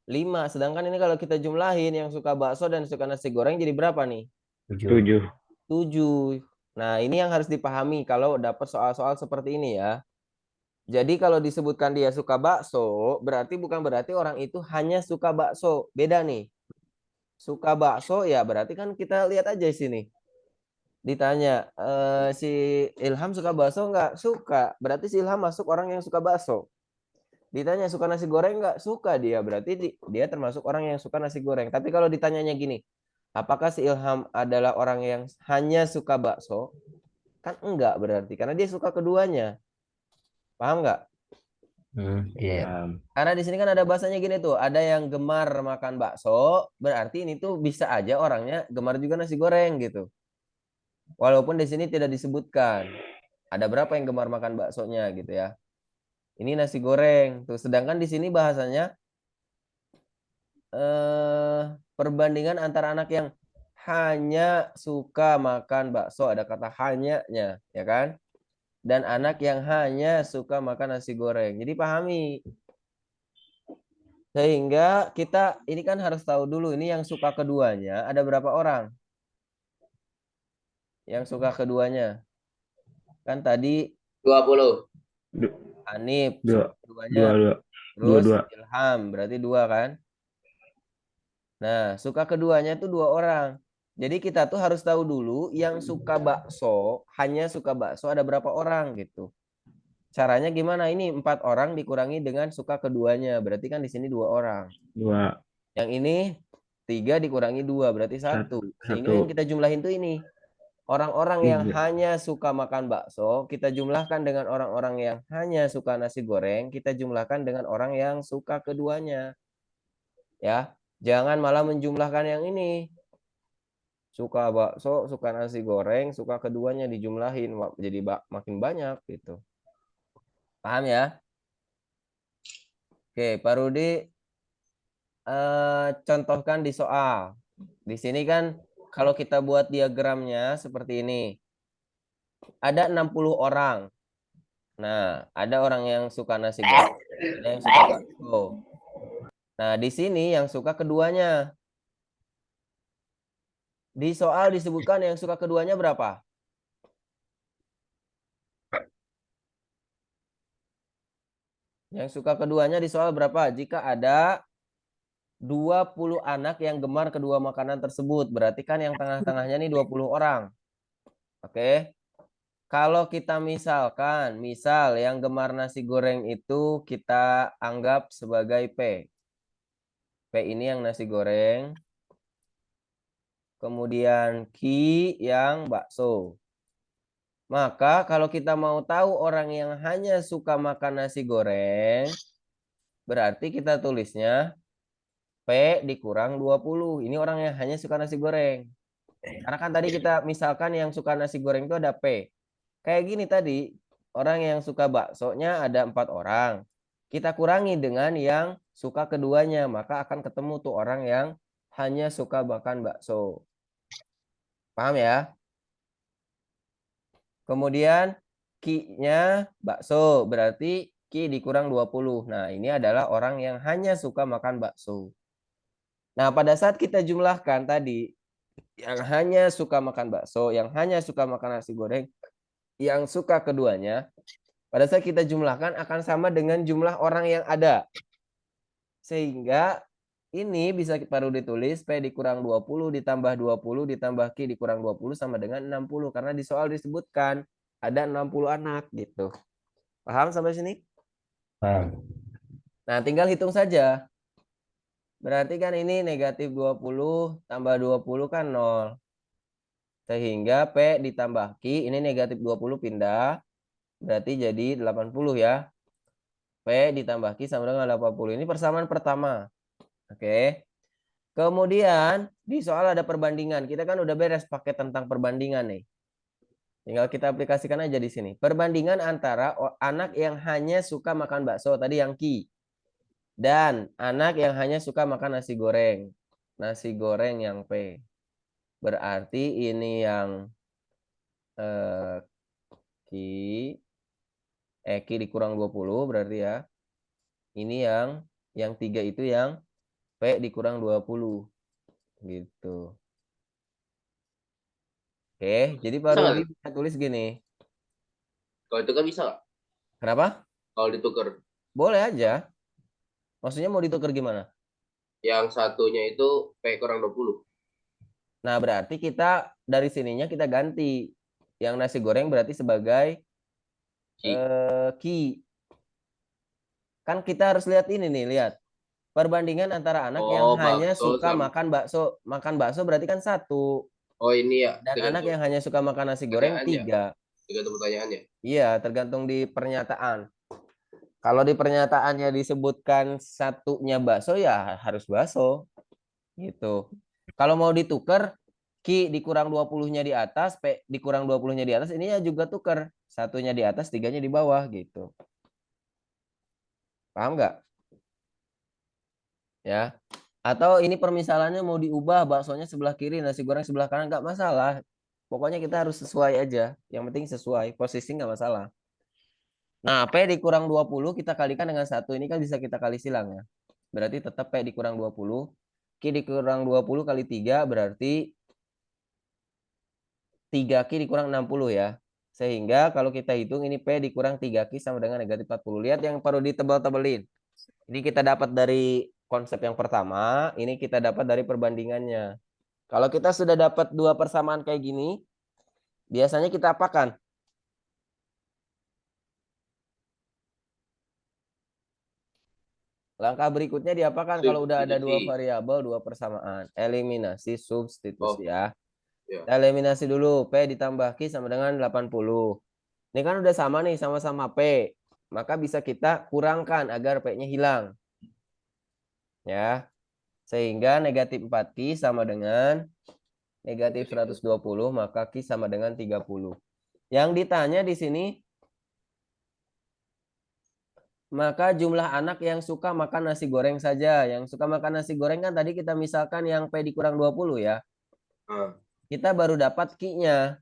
Speaker 1: 5. Sedangkan ini kalau kita jumlahin yang suka bakso dan suka nasi goreng jadi berapa nih?
Speaker 5: 7.
Speaker 1: 7. Nah, ini yang harus dipahami kalau dapat soal-soal seperti ini ya. Jadi kalau disebutkan dia suka bakso, berarti bukan berarti orang itu hanya suka bakso. Beda nih. Suka bakso ya berarti kan kita lihat aja di sini. Ditanya, si Ilham suka bakso nggak? Suka. Berarti si Ilham masuk orang yang suka bakso. Ditanya suka nasi goreng nggak? Suka dia. Berarti dia termasuk orang yang suka nasi goreng. Tapi kalau ditanyanya gini, apakah si Ilham adalah orang yang hanya suka bakso? Kan enggak berarti. Karena dia suka keduanya. Paham nggak?
Speaker 5: Iya.
Speaker 1: Karena di sini kan ada bahasanya gini tuh. Ada yang gemar makan bakso. Berarti ini tuh bisa aja orangnya gemar juga nasi goreng gitu. Walaupun di sini tidak disebutkan. Ada berapa yang gemar makan baksonya gitu ya. Ini nasi goreng. Tuh, sedangkan di sini bahasanya perbandingan antara anak yang hanya suka makan bakso, ada kata hanya-nya, ya kan? Dan anak yang hanya suka makan nasi goreng. Jadi pahami. Sehingga kita ini kan harus tahu dulu ini yang suka keduanya ada berapa orang? Yang suka keduanya. Kan tadi
Speaker 2: 20.
Speaker 1: Hanif
Speaker 3: 2.
Speaker 1: suka keduanya.
Speaker 3: 2.
Speaker 1: Terus
Speaker 3: 2.
Speaker 1: Ilham berarti 2 kan? Nah, suka keduanya tuh 2 orang. Jadi kita tuh harus tahu dulu yang suka bakso, hanya suka bakso ada berapa orang gitu. Caranya gimana? Ini 4 orang dikurangi dengan suka keduanya. Berarti kan di sini 2 orang.
Speaker 3: 2.
Speaker 1: Yang ini 3 dikurangi 2 berarti 1. Sehingga yang kita jumlahin tuh ini. Orang-orang yang
Speaker 3: 3.
Speaker 1: hanya suka makan bakso, kita jumlahkan dengan orang-orang yang hanya suka nasi goreng, kita jumlahkan dengan orang yang suka keduanya. Ya, jangan malah menjumlahkan yang ini. Suka bakso, suka nasi goreng, suka keduanya dijumlahin jadi makin banyak gitu. Paham ya? Oke, Pak Rudi contohkan di soal. Di sini kan kalau kita buat diagramnya seperti ini. Ada 60 orang. Nah, ada orang yang suka nasi goreng, ada yang suka bakso. Nah, di sini yang suka keduanya. Di soal disebutkan yang suka keduanya berapa? Yang suka keduanya di soal berapa? Jika ada 20 anak yang gemar kedua makanan tersebut, berarti kan yang tengah-tengahnya nih 20 orang. Oke. Kalau kita misalkan, misal yang gemar nasi goreng itu kita anggap sebagai P. P ini yang nasi goreng. Kemudian Ki yang bakso. Maka kalau kita mau tahu orang yang hanya suka makan nasi goreng, berarti kita tulisnya P dikurang 20. Ini orang yang hanya suka nasi goreng. Karena kan tadi kita misalkan yang suka nasi goreng itu ada P. Kayak gini tadi, orang yang suka baksonya ada 4 orang. Kita kurangi dengan yang suka keduanya, maka akan ketemu tuh orang yang hanya suka makan bakso. Paham ya? Kemudian Ki-nya bakso, berarti Ki dikurang 20. Nah, ini adalah orang yang hanya suka makan bakso. Nah, pada saat kita jumlahkan tadi, yang hanya suka makan bakso, yang hanya suka makan nasi goreng, yang suka keduanya, pada saat kita jumlahkan akan sama dengan jumlah orang yang ada. Sehingga ini bisa baru ditulis P dikurang 20 ditambah 20 ditambah Q dikurang 20 sama dengan 60. Karena di soal disebutkan ada 60 anak gitu. Paham sampai sini?
Speaker 5: Paham.
Speaker 1: Nah, tinggal hitung saja. Berarti kan ini negatif 20 tambah 20 kan 0. Sehingga P ditambah Q, ini negatif 20 pindah. Berarti jadi 80 ya. P ditambah Q sama dengan 80. Ini persamaan pertama. Oke. Kemudian di soal ada perbandingan. Kita kan udah beres pakai tentang perbandingan nih. Tinggal kita aplikasikan aja di sini. Perbandingan antara anak yang hanya suka makan bakso, tadi yang Q. Dan anak yang hanya suka makan nasi goreng. Nasi goreng yang P. Berarti ini yang Q. Q dikurang 20 berarti ya. Ini yang 3 itu yang P dikurang 20. Gitu. Oke, jadi Pak
Speaker 2: Bisa nggak
Speaker 1: Rudi
Speaker 2: tuh?
Speaker 1: bisa tulis gini.
Speaker 2: Kalau itu kan bisa nggak?
Speaker 1: Kenapa?
Speaker 2: Kalau ditukar.
Speaker 1: Boleh aja. Maksudnya mau ditukar gimana?
Speaker 2: Yang satunya itu P kurang 20.
Speaker 1: Nah, berarti kita dari sininya kita ganti. Yang nasi goreng berarti sebagai
Speaker 2: Q.
Speaker 1: Q. Kan kita harus lihat ini nih, lihat. Perbandingan antara anak yang
Speaker 2: Oh,
Speaker 1: hanya
Speaker 2: bakso
Speaker 1: suka
Speaker 2: sama.
Speaker 1: makan bakso. Makan bakso berarti kan 1.
Speaker 2: Oh, ini ya.
Speaker 1: Dan anak yang hanya suka makan nasi goreng
Speaker 2: Pertanyaannya.
Speaker 1: 3.
Speaker 2: Pertanyaannya.
Speaker 1: Iya, tergantung di pernyataan. Kalau di pernyataannya disebutkan satunya bakso, ya harus bakso. Gitu. Kalau mau ditukar, Q dikurang 20-nya di atas, P dikurang 20-nya di atas, ini ya juga tukar. Satunya di atas, 3-nya di bawah gitu. Paham nggak? Ya. Atau ini permisalannya mau diubah, baksonya sebelah kiri, nasi goreng sebelah kanan, nggak masalah. Pokoknya kita harus sesuai aja. Yang penting sesuai, posisi nggak masalah. Nah, P dikurang 20 kita kalikan dengan 1. Ini kan bisa kita kali silang ya. Berarti tetap P dikurang 20. Q dikurang 20 kali 3 berarti 3Q dikurang 60 ya. Sehingga kalau kita hitung ini P dikurang 3Q sama dengan negatif 40. Lihat yang perlu ditebal-tebelin. Ini kita dapat dari konsep yang pertama. Ini kita dapat dari perbandingannya. Kalau kita sudah dapat dua persamaan kayak gini, biasanya kita apakan? Langkah berikutnya diapakan kalau udah ada dua
Speaker 2: Substitusi.
Speaker 1: variabel, dua persamaan? Eliminasi substitusi ya.
Speaker 2: Ya.
Speaker 1: Kita eliminasi dulu. P ditambah Q sama dengan 80. Ini kan udah sama nih, sama-sama P. Maka bisa kita kurangkan agar P-nya hilang. Ya. Sehingga negatif 4Q sama dengan negatif 120, maka Q sama dengan 30. Yang ditanya di sini, maka jumlah anak yang suka makan nasi goreng saja. Yang suka makan nasi goreng kan tadi kita misalkan yang P dikurang 20 ya. Kita baru dapat Q-nya.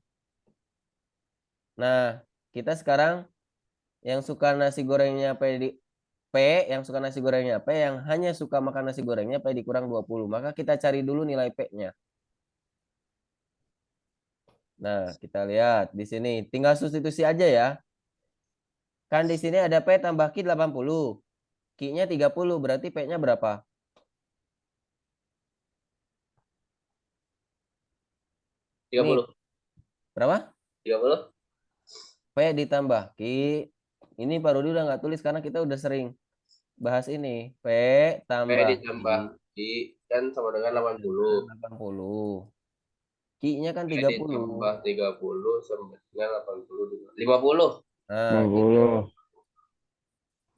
Speaker 1: Nah, kita sekarang yang suka nasi gorengnya P, yang suka nasi gorengnya P, yang hanya suka makan nasi gorengnya P dikurang 20. Maka kita cari dulu nilai P-nya. Nah, kita lihat di sini. Tinggal substitusi aja ya. Kan di sini ada P tambah Q 80. Q-nya 30, berarti P-nya berapa?
Speaker 2: 30.
Speaker 1: Berapa?
Speaker 2: 30.
Speaker 1: P ditambah Q. Ini Pak Rudi udah nggak tulis karena kita udah sering bahas ini. P
Speaker 2: P
Speaker 1: tambah
Speaker 2: ditambah
Speaker 1: Q
Speaker 2: Q kan sama dengan 80.
Speaker 1: 80. Q-nya kan
Speaker 2: P
Speaker 1: 30.
Speaker 2: ditambah 30 sama dengan 80. 50.
Speaker 1: Nah, gitu.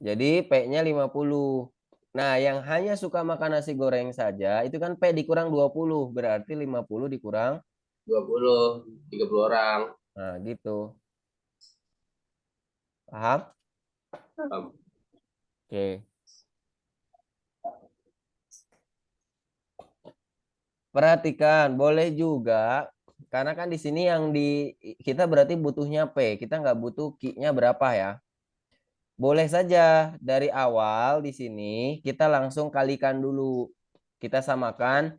Speaker 3: 50.
Speaker 1: Jadi P-nya 50. Nah, yang hanya suka makan nasi goreng saja, itu kan P dikurang 20. Berarti 50 dikurang.
Speaker 2: 20. 30 orang.
Speaker 1: Nah, gitu. Paham? Oke. Perhatikan, boleh juga. Karena kan di sini yang kita berarti butuhnya P. Kita nggak butuh Q-nya berapa ya. Boleh saja dari awal di sini kita langsung kalikan dulu. Kita samakan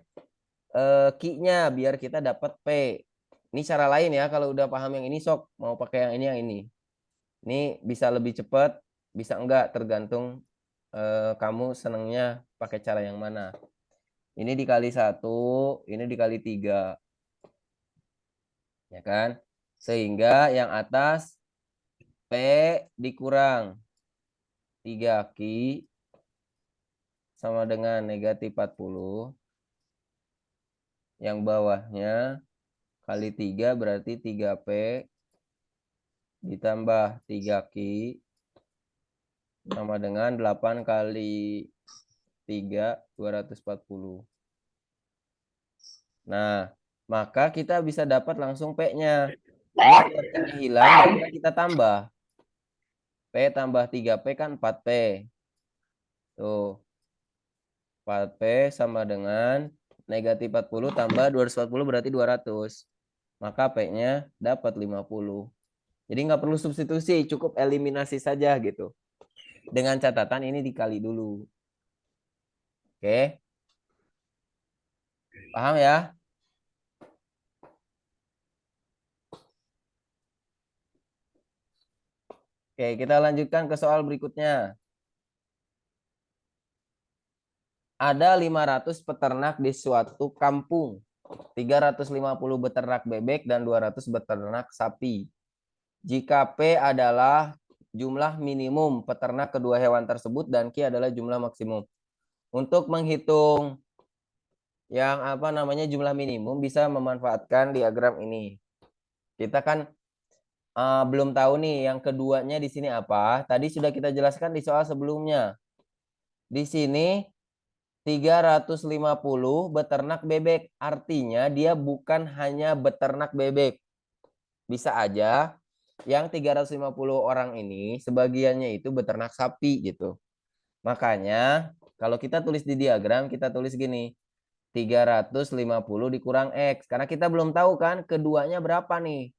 Speaker 1: Q-nya biar kita dapat P. Ini cara lain ya, kalau udah paham yang ini sok mau pakai yang ini. Ini bisa lebih cepat, bisa enggak tergantung kamu senangnya pakai cara yang mana. Ini dikali 1, ini dikali 3. Ya kan? Sehingga yang atas P dikurang 3Q sama dengan negatif 40. Yang bawahnya kali 3 berarti 3P ditambah 3Q sama dengan 8 kali 3, 240. Nah, maka kita bisa dapat langsung P-nya. Biar P-nya hilang, maka kita tambah. P tambah 3P kan 4P. Tuh. 4P sama dengan negatif 40 tambah 240 berarti 200. Maka P-nya dapat 50. Jadi nggak perlu substitusi, cukup eliminasi saja gitu. Dengan catatan ini dikali dulu. Oke. Paham ya? Oke, kita lanjutkan ke soal berikutnya. Ada 500 peternak di suatu kampung. 350 beternak bebek dan 200 beternak sapi. Jika P adalah jumlah minimum peternak kedua hewan tersebut dan Q adalah jumlah maksimum. Untuk menghitung yang jumlah minimum bisa memanfaatkan diagram ini. Kita kan belum tahu nih yang keduanya di sini apa. Tadi sudah kita jelaskan di soal sebelumnya. Di sini 350 beternak bebek. Artinya dia bukan hanya beternak bebek. Bisa aja yang 350 orang ini sebagiannya itu beternak sapi gitu. Makanya kalau kita tulis di diagram, kita tulis gini. 350 dikurang X. Karena kita belum tahu kan keduanya berapa nih.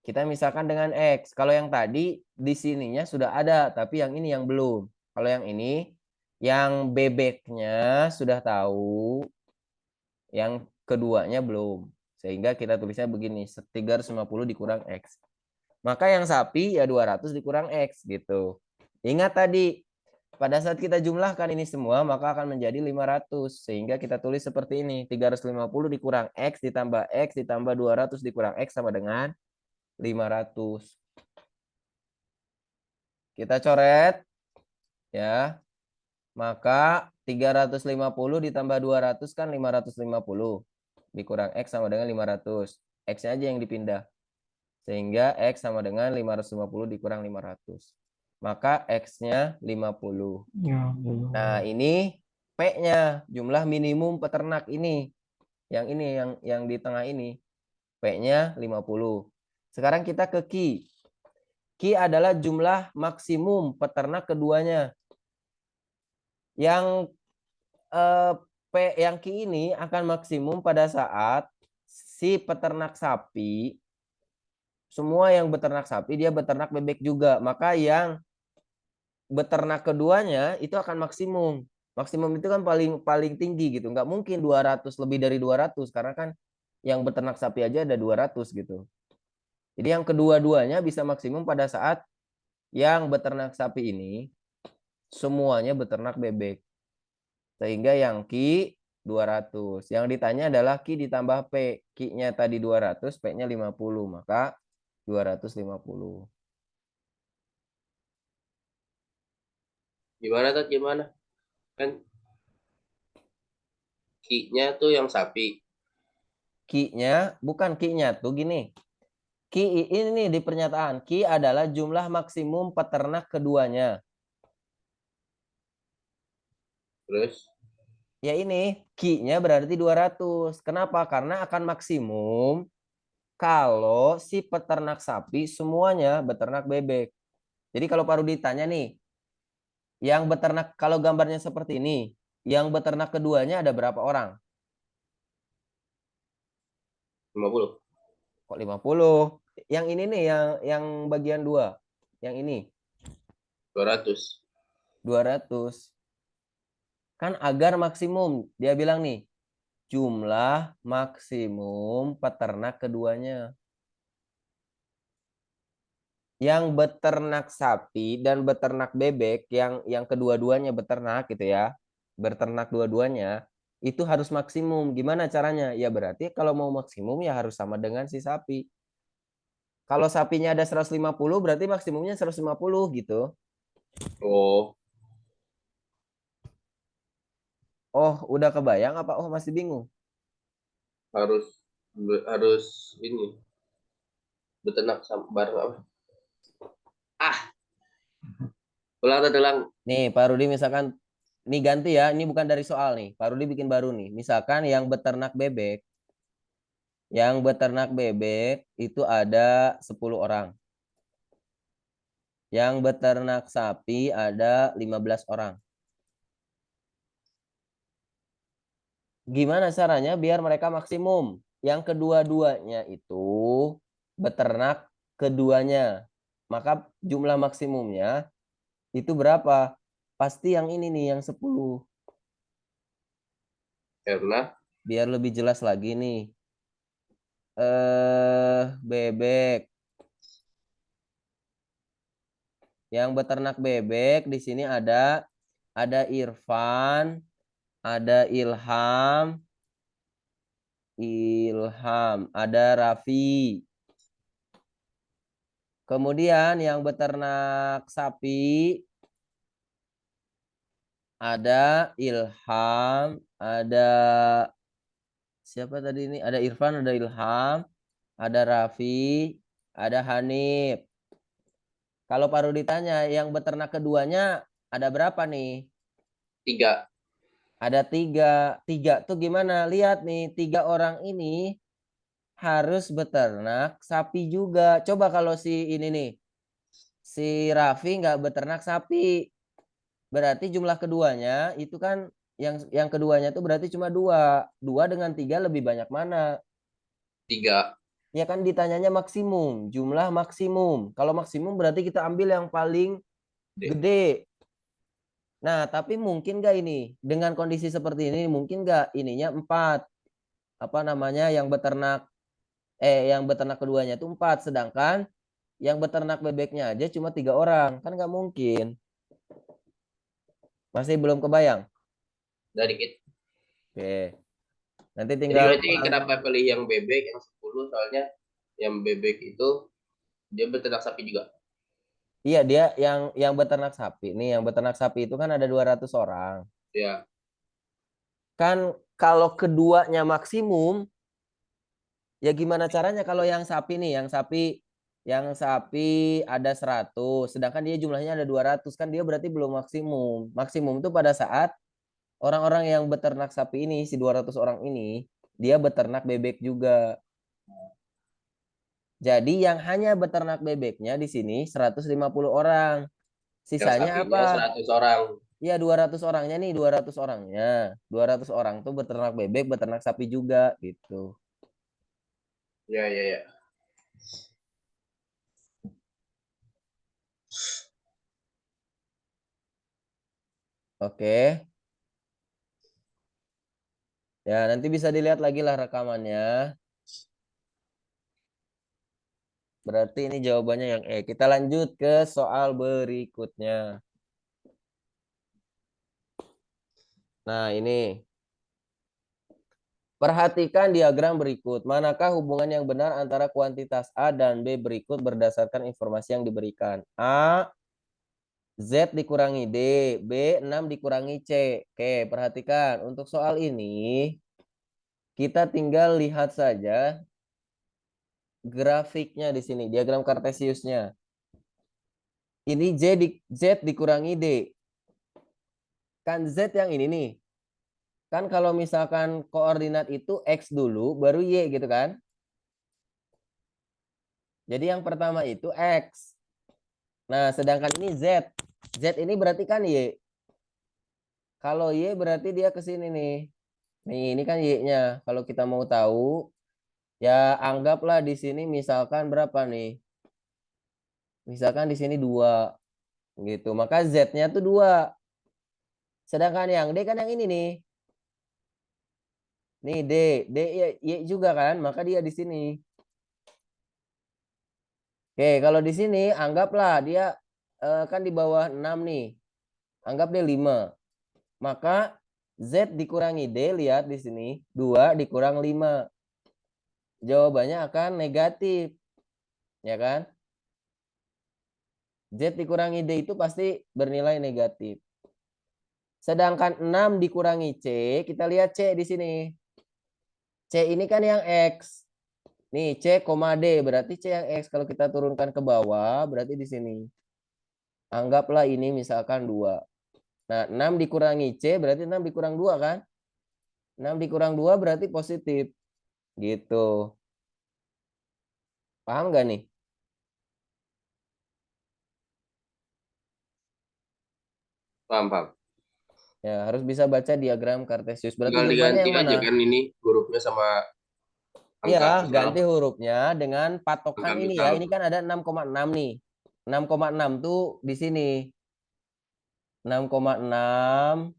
Speaker 1: Kita misalkan dengan X. Kalau yang tadi di sininya sudah ada, tapi yang ini yang belum. Kalau yang ini, yang bebeknya sudah tahu, yang keduanya belum. Sehingga kita tulisnya begini, 350 dikurang X. Maka yang sapi ya 200 dikurang X gitu. Ingat tadi, pada saat kita jumlahkan ini semua, maka akan menjadi 500. Sehingga kita tulis seperti ini, 350 dikurang X ditambah 200 dikurang X sama dengan 500. Kita coret ya. Maka 350 ditambah 200 kan 550. Dikurang X sama dengan 500. X-nya aja yang dipindah. Sehingga X sama dengan 550 dikurang 500. Maka X-nya 50. Nah, ini P-nya, jumlah minimum peternak ini. Yang ini, yang di tengah ini. P-nya 50. Sekarang kita ke Q. Q adalah jumlah maksimum peternak keduanya. Yang yang Q ini akan maksimum pada saat si peternak sapi, semua yang beternak sapi dia beternak bebek juga. Maka yang beternak keduanya itu akan maksimum. Maksimum itu kan paling tinggi gitu. Nggak mungkin 200 lebih dari 200 karena kan yang beternak sapi aja ada 200 gitu. Jadi yang kedua-duanya bisa maksimum pada saat yang beternak sapi ini semuanya beternak bebek. Sehingga yang Q 200. Yang ditanya adalah Q ditambah P. Q-nya tadi 200, P-nya 50. Maka 250.
Speaker 2: Gimana tuh? Gimana? Kan Q-nya tuh yang sapi.
Speaker 1: Q-nya, bukan Q-nya tuh gini. Q ini di pernyataan. Q adalah jumlah maksimum peternak keduanya.
Speaker 2: Terus?
Speaker 1: Ya ini, Q-nya berarti 200. Kenapa? Karena akan maksimum kalau si peternak sapi semuanya beternak bebek. Jadi kalau Pak Rudi ditanya nih, yang beternak, kalau gambarnya seperti ini, yang beternak keduanya ada berapa orang?
Speaker 2: 50.
Speaker 1: Kok 50? Yang ini nih, yang bagian 2. Yang ini.
Speaker 2: 200.
Speaker 1: 200. Kan agar maksimum. Dia bilang nih, jumlah maksimum peternak keduanya. Yang beternak sapi dan beternak bebek, yang kedua-duanya beternak gitu ya, beternak dua-duanya, itu harus maksimum. Gimana caranya? Ya berarti kalau mau maksimum ya harus sama dengan si sapi. Kalau sapinya ada 150 berarti maksimumnya 150 gitu.
Speaker 2: Oh.
Speaker 1: Oh, udah kebayang apa? Oh, masih bingung?
Speaker 2: Harus harus ini beternak sama bareng apa? Ah, ulang.
Speaker 1: Nih, Pak Rudi misalkan, nih ganti ya, ini bukan dari soal nih. Pak Rudi bikin baru nih. Misalkan yang beternak bebek itu ada 10 orang. Yang beternak sapi ada 15 orang. Gimana caranya biar mereka maksimum? Yang kedua-duanya itu beternak keduanya. Maka jumlah maksimumnya itu berapa? Pasti yang ini nih, yang 10.
Speaker 2: Karena
Speaker 1: Biar lebih jelas lagi nih. Bebek. Yang beternak bebek di sini ada Irfan, ada Ilham, ada Raffi. Kemudian yang beternak sapi ada Ilham, ada siapa tadi ini? Ada Irfan, ada Ilham, ada Raffi, ada Hanif. Kalau Paru ditanya, yang beternak keduanya ada berapa nih?
Speaker 2: 3.
Speaker 1: Ada 3. 3 tuh gimana? Lihat nih, 3 orang ini harus beternak sapi juga. Coba kalau si ini nih, si Raffi nggak beternak sapi, berarti jumlah keduanya itu kan yang keduanya tuh berarti cuma 2. 2 dengan 3 lebih banyak mana?
Speaker 2: 3.
Speaker 1: Ya kan ditanyanya maksimum, jumlah maksimum. Kalau maksimum berarti kita ambil yang paling gede. Nah, tapi mungkin nggak ini dengan kondisi seperti ini mungkin nggak ininya 4 apa namanya yang beternak keduanya itu 4, sedangkan yang beternak bebeknya aja cuma 3 orang, kan nggak mungkin. Masih belum kebayang?
Speaker 2: Dari dikit.
Speaker 1: Oke, nanti
Speaker 2: Jadi
Speaker 1: tinggal
Speaker 2: berarti kenapa pilih yang bebek yang 10? Soalnya yang bebek itu dia beternak sapi juga.
Speaker 1: iya dia yang beternak sapi nih, yang beternak sapi itu kan ada 200 orang.
Speaker 2: Ya,
Speaker 1: Kan kalau keduanya maksimum, ya gimana caranya kalau yang sapi nih, yang sapi ada 100, sedangkan dia jumlahnya ada 200, kan dia berarti belum maksimum. Maksimum itu pada saat orang-orang yang beternak sapi ini, si 200 orang ini, dia beternak bebek juga. Jadi yang hanya beternak bebeknya di sini 150 orang.
Speaker 2: yang
Speaker 1: Sisanya
Speaker 2: sapinya
Speaker 1: apa?
Speaker 2: 100 orang.
Speaker 1: Ya 200 orangnya nih, 200 orangnya. 200 orang tuh beternak bebek, beternak sapi juga gitu.
Speaker 2: Ya.
Speaker 1: Oke. Ya, nanti bisa dilihat lagi lah rekamannya. Berarti ini jawabannya yang E. Kita lanjut ke soal berikutnya. Nah, ini. Perhatikan diagram berikut. Manakah hubungan yang benar antara kuantitas A dan B berikut berdasarkan informasi yang diberikan? A, Z dikurangi D, B, 6 dikurangi C. Oke, perhatikan. Untuk soal ini, kita tinggal lihat saja grafiknya di sini, diagram kartesiusnya. Ini Z dikurangi D. Kan Z yang ini nih. Kan kalau misalkan koordinat itu X dulu, baru Y gitu kan. Jadi yang pertama itu X. Nah, sedangkan ini Z. Z ini berarti kan Y. Kalau Y berarti dia ke sini nih. Nih, ini kan Y-nya. Kalau kita mau tahu, ya anggaplah di sini misalkan berapa nih? Misalkan di sini 2 gitu. Maka Z-nya tuh 2. Sedangkan yang D kan yang ini nih. Nih D Y juga kan, maka dia di sini. Oke, kalau di sini anggaplah dia kan di bawah 6 nih. Anggap dia 5. Maka Z dikurangi D, lihat di sini, 2 dikurang 5. Jawabannya akan negatif. Ya kan? Z dikurangi D itu pasti bernilai negatif. Sedangkan 6 dikurangi C, kita lihat C di sini. C ini kan yang X. Nih, C, D. Berarti C yang X. Kalau kita turunkan ke bawah, berarti di sini. Anggaplah ini misalkan 2. Nah, 6 dikurangi C, berarti 6 dikurang 2 kan? 6 dikurang 2 berarti positif. Gitu. Paham nggak nih?
Speaker 2: Paham, paham.
Speaker 1: Ya, harus bisa baca diagram Kartesius. Berarti
Speaker 2: Tinggal
Speaker 1: jawabannya
Speaker 2: diganti
Speaker 1: yang
Speaker 2: aja
Speaker 1: mana?
Speaker 2: kan ini hurufnya sama angka.
Speaker 1: Iya,
Speaker 2: Misalnya
Speaker 1: ganti hurufnya dengan patokan
Speaker 2: angka
Speaker 1: ini
Speaker 2: misal
Speaker 1: ya. Ini kan ada 6,6 nih. 6,6 tuh di sini. 6,6.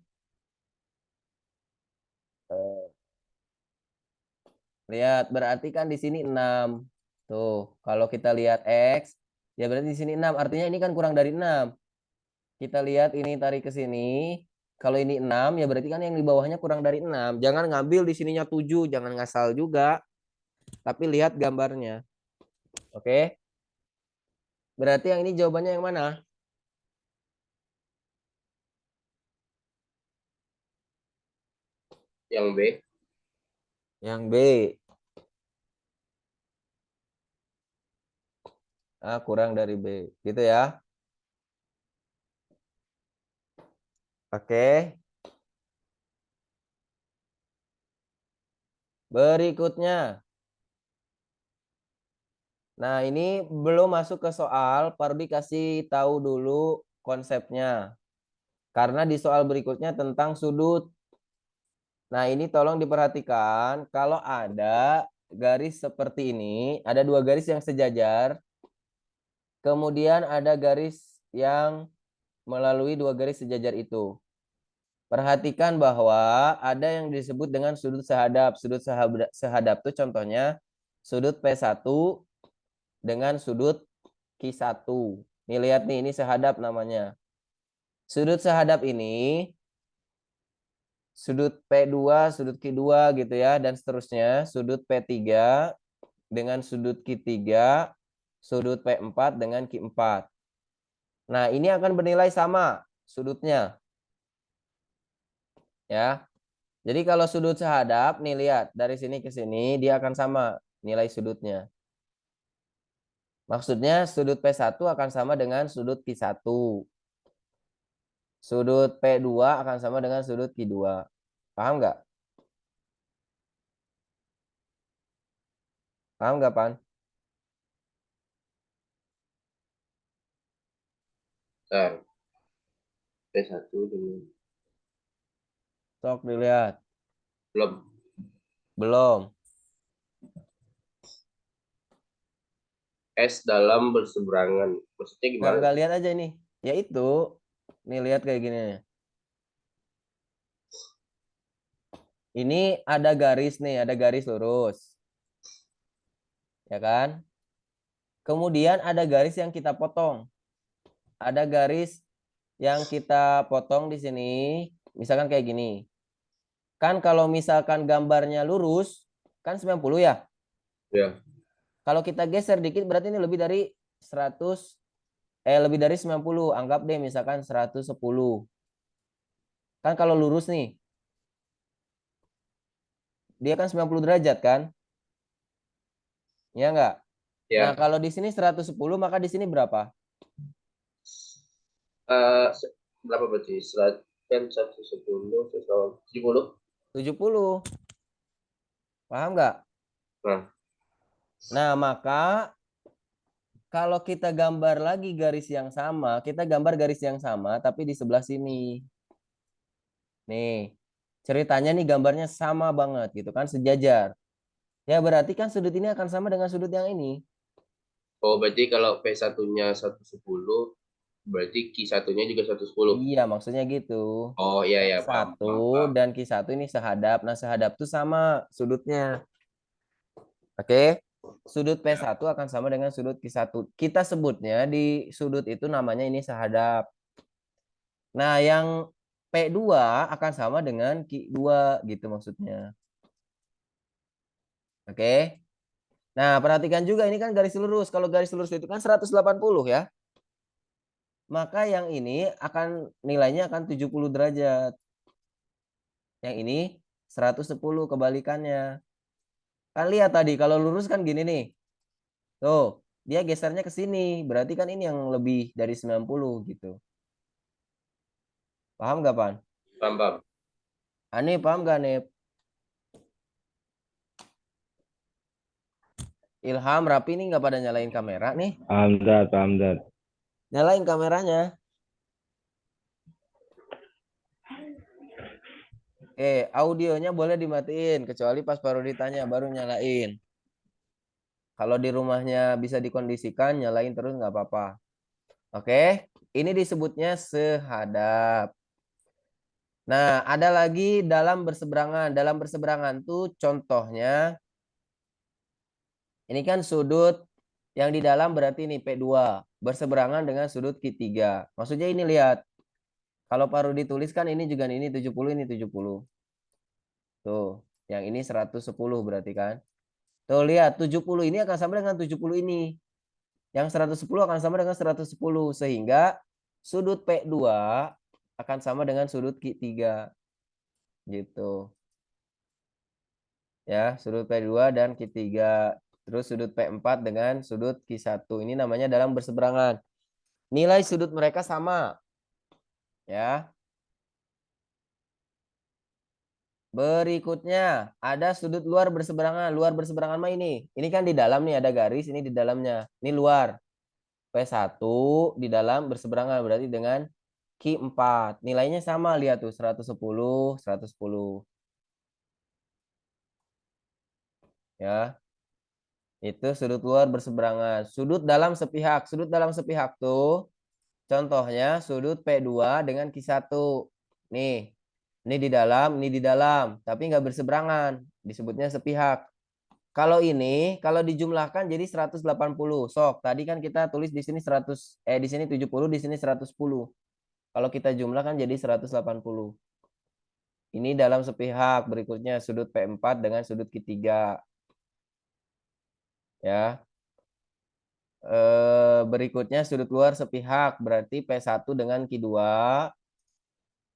Speaker 1: Lihat, berarti kan di sini 6. Tuh, kalau kita lihat X, ya berarti di sini 6. Artinya ini kan kurang dari 6. Kita lihat ini tarik ke sini. Kalau ini 6, ya berarti kan yang di bawahnya kurang dari 6. Jangan ngambil di sininya 7, jangan ngasal juga. Tapi lihat gambarnya. Oke? Berarti yang ini jawabannya yang mana?
Speaker 2: yang B.
Speaker 1: Yang B. Kurang dari B. Gitu ya. Oke. Berikutnya. Nah, ini belum masuk ke soal. Perlu dikasih tahu dulu konsepnya. Karena di soal berikutnya tentang sudut. Nah, ini tolong diperhatikan. Kalau ada garis seperti ini, ada 2 garis yang sejajar. Kemudian ada garis yang melalui 2 garis sejajar itu. Perhatikan bahwa ada yang disebut dengan sudut sehadap. Sudut sehadap itu contohnya sudut P1 dengan sudut Q1. Nih lihat nih, ini sehadap namanya. Sudut sehadap ini sudut P2, sudut Q2 gitu ya, dan seterusnya. Sudut P3 dengan sudut Q3, sudut P4 dengan Q4. Nah, ini akan bernilai sama sudutnya. Ya. Jadi kalau sudut sehadap, nih lihat, dari sini ke sini dia akan sama nilai sudutnya. Maksudnya sudut P1 akan sama dengan sudut Q1. Sudut P2 akan sama dengan sudut Q2. Paham nggak? Paham nggak, Pan?
Speaker 2: Bentar. P1 dengan
Speaker 1: Sok dilihat.
Speaker 2: belum.
Speaker 1: Belum.
Speaker 2: S dalam berseberangan. Maksudnya gimana?
Speaker 1: Nggak lihat aja ini. Ya itu. Nih lihat kayak gini. Ini ada garis nih, ada garis lurus. Ya kan? Kemudian ada garis yang kita potong. Ada garis yang kita potong di sini. Misalkan kayak gini. Kan kalau misalkan gambarnya lurus, kan 90 ya?
Speaker 2: Ya.
Speaker 1: Kalau kita geser dikit berarti ini lebih dari 100, lebih dari 90. Anggap deh misalkan 110. Kan kalau lurus nih, dia kan 90 derajat kan? Ya enggak?
Speaker 2: Ya.
Speaker 1: Nah, kalau di sini 110, maka di sini berapa?
Speaker 2: Berapa berarti? 110, 170.
Speaker 1: 70. Paham nggak?
Speaker 2: Nah,
Speaker 1: Nah, maka kalau kita gambar lagi garis yang sama, kita gambar garis yang sama, tapi di sebelah sini. Nih, ceritanya nih gambarnya sama banget gitu kan, sejajar. Ya berarti kan sudut ini akan sama dengan sudut yang ini.
Speaker 2: oh berarti kalau P1-nya 110, berarti Q1-nya juga 110.
Speaker 1: Iya, maksudnya gitu.
Speaker 2: Oh iya ya, paham,
Speaker 1: P1
Speaker 2: paham, paham.
Speaker 1: dan Q1 ini sehadap. Nah, sehadap tuh sama sudutnya. Oke. Sudut P1 akan sama dengan sudut Q1. Kita sebutnya di sudut itu namanya ini sehadap. Nah, yang P2 akan sama dengan Q2 gitu maksudnya. Oke. Nah, perhatikan juga ini kan garis lurus. Kalau garis lurus itu kan 180 ya. maka yang ini akan nilainya akan 70 derajat. Yang ini 110 kebalikannya. Kan lihat tadi kalau lurus kan gini nih. Tuh, dia gesernya ke sini. Berarti kan ini yang lebih dari 90 gitu. Paham gak, Pan?
Speaker 2: Paham.
Speaker 1: Aneh, paham gak, Nep? Ilham, Rapi ini nggak pada nyalain kamera nih.
Speaker 3: Paham, Dad.
Speaker 1: Nyalain kameranya. Audionya boleh dimatiin. Kecuali pas baru ditanya, baru nyalain. Kalau di rumahnya bisa dikondisikan, nyalain terus nggak apa-apa. Oke, ini disebutnya sehadap. Nah, ada lagi dalam berseberangan. Dalam berseberangan tuh contohnya, ini kan sudut yang di dalam berarti ini P2. Berseberangan dengan sudut Q3. Maksudnya ini lihat. Kalau paru dituliskan ini juga ini 70, ini 70. Tuh, yang ini 110 berarti kan. Tuh lihat, 70 ini akan sama dengan 70 ini. Yang 110 akan sama dengan 110. Sehingga sudut P2 akan sama dengan sudut Q3. Gitu. Ya, sudut P2 dan Q3. Terus sudut P4 dengan sudut Q1. Ini namanya dalam berseberangan. Nilai sudut mereka sama. Ya. Berikutnya, ada sudut luar berseberangan. Luar berseberangan mah ini. Ini kan di dalam nih, ada garis. Ini di dalamnya. Ini luar. P1 di dalam berseberangan. Berarti dengan Q4. Nilainya sama, lihat tuh. 110, 110. Ya. Itu sudut luar berseberangan. Sudut dalam sepihak. Sudut dalam sepihak tuh contohnya sudut P2 dengan Q1. Nih. Ini di dalam, ini di dalam. Tapi nggak berseberangan. Disebutnya sepihak. Kalau ini, kalau dijumlahkan jadi 180. Sok, tadi kan kita tulis di sini 100, di sini 70, di sini 110. Kalau kita jumlahkan jadi 180. Ini dalam sepihak. Berikutnya sudut P4 dengan sudut Q3. Ya. Berikutnya sudut luar sepihak. Berarti P1 dengan Q2,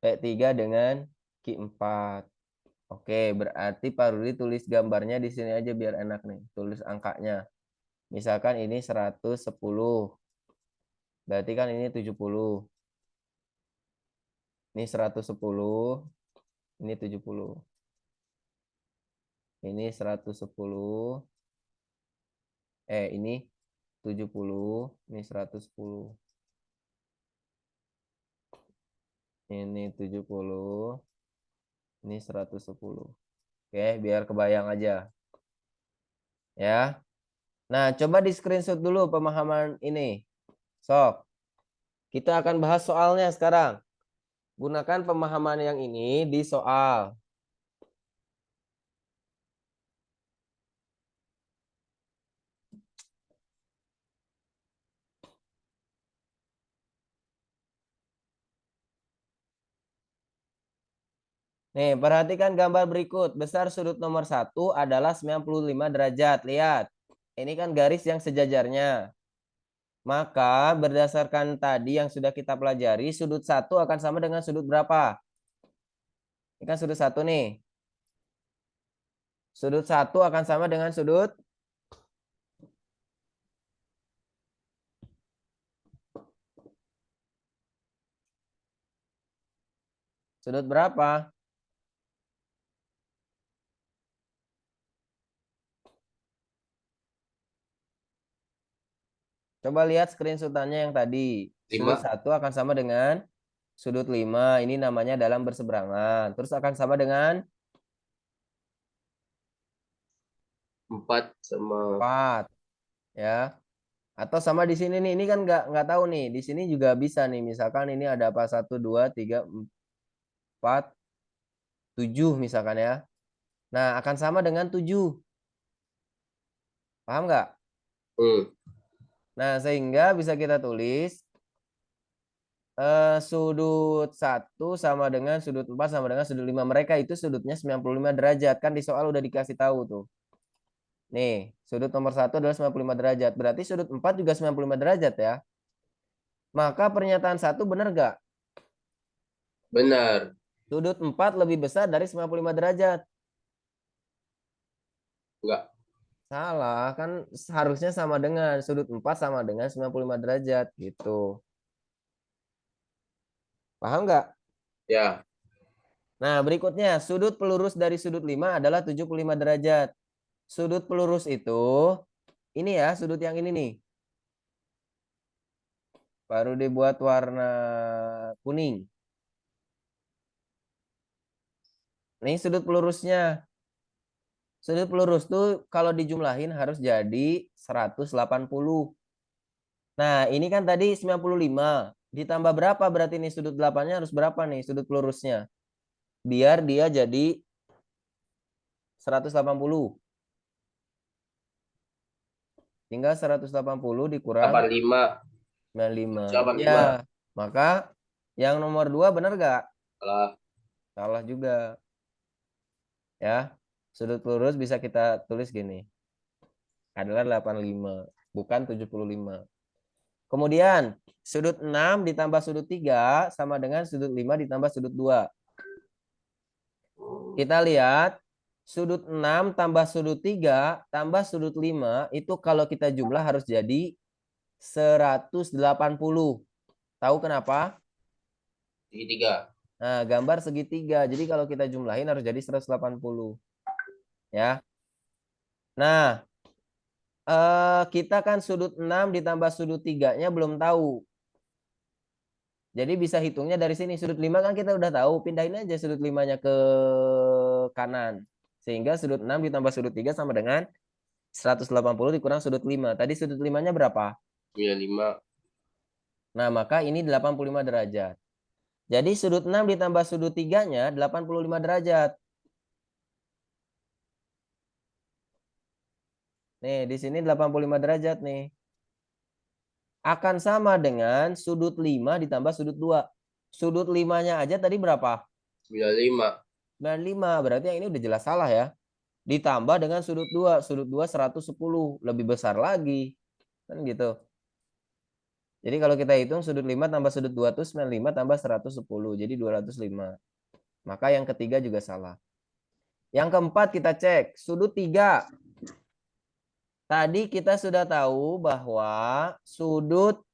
Speaker 1: P3 dengan Q4. Oke, berarti Pak Rudi tulis gambarnya di sini aja biar enak nih. Tulis angkanya. Misalkan ini 110. Berarti kan ini 70. Ini 110. Ini 70. Ini 110. Ini 70. Ini 110. Ini 70. Ini 110. Oke, biar kebayang aja. Ya. Nah, coba di screenshot dulu pemahaman ini. Sok. Kita akan bahas soalnya sekarang. Gunakan pemahaman yang ini di soal. Nih, perhatikan gambar berikut. Besar sudut nomor 1 adalah 95 derajat. Lihat. Ini kan garis yang sejajarnya. Maka berdasarkan tadi yang sudah kita pelajari, sudut 1 akan sama dengan sudut berapa? Ini kan sudut 1 nih. Sudut 1 akan sama dengan sudut berapa? Coba lihat screenshotannya yang tadi. Sudut 1 akan sama dengan sudut 5. Ini namanya dalam berseberangan. Terus akan sama dengan
Speaker 2: 4 sama
Speaker 1: 4. Ya. Atau sama di sini nih. Ini kan nggak tahu nih. Di sini juga bisa nih. Misalkan ini ada apa? 1, 2, 3, 4, 7 misalkan ya. Nah, akan sama dengan 7. Paham nggak? Nah, sehingga bisa kita tulis sudut 1 sama dengan sudut 4 sama dengan sudut 5. Mereka itu sudutnya 95 derajat. Kan di soal udah dikasih tahu tuh. Nih, sudut nomor 1 adalah 95 derajat. Berarti sudut 4 juga 95 derajat ya. Maka pernyataan 1 benar nggak?
Speaker 2: Benar.
Speaker 1: Sudut 4 lebih besar dari 95 derajat.
Speaker 2: Enggak.
Speaker 1: Salah, kan harusnya sama dengan sudut 4 sama dengan 95 derajat gitu. Paham nggak?
Speaker 2: Ya.
Speaker 1: Nah, berikutnya sudut pelurus dari sudut 5 adalah 75 derajat. Sudut pelurus itu ini ya, sudut yang ini nih. Baru dibuat warna kuning. Nih sudut pelurusnya. Sudut pelurus tuh kalau dijumlahin harus jadi 180. Nah, ini kan tadi 95. Ditambah berapa berarti nih sudut 8-nya harus berapa nih sudut pelurusnya? Biar dia jadi 180. Tinggal 180 dikurang
Speaker 2: 85.
Speaker 1: 95.
Speaker 2: 85.
Speaker 1: Ya, maka yang nomor 2 benar gak?
Speaker 2: Salah.
Speaker 1: Salah juga. Ya, sudut pelurus bisa kita tulis gini. Adalah 85, bukan 75. Kemudian, sudut 6 ditambah sudut 3 sama dengan sudut 5 ditambah sudut 2. Kita lihat, sudut 6 tambah sudut 3 tambah sudut 5 itu kalau kita jumlah harus jadi 180. Tahu kenapa?
Speaker 2: Segitiga.
Speaker 1: Nah, gambar segitiga. Jadi kalau kita jumlahin harus jadi 180. Ya. Nah, kita kan sudut 6 ditambah sudut 3-nya belum tahu. Jadi bisa hitungnya dari sini. Sudut 5 kan kita udah tahu. Pindahin aja sudut 5-nya ke kanan. Sehingga sudut 6 ditambah sudut 3 sama dengan 180 dikurang sudut 5. Tadi sudut 5-nya berapa?
Speaker 2: 95.
Speaker 1: Nah, maka ini 85 derajat. Jadi sudut 6 ditambah sudut 3-nya 85 derajat. Nih, di sini 85 derajat nih. Akan sama dengan sudut 5 ditambah sudut 2. Sudut 5-nya aja tadi berapa?
Speaker 2: 95.
Speaker 1: 95. Berarti yang ini udah jelas salah ya. Ditambah dengan sudut 2. Sudut 2 110. Lebih besar lagi. Kan gitu. Jadi kalau kita hitung sudut 5 tambah sudut 2 itu 95 tambah 110. Jadi 205. Maka yang ketiga juga salah. Yang keempat kita cek. Sudut 3. Tadi kita sudah tahu bahwa sudut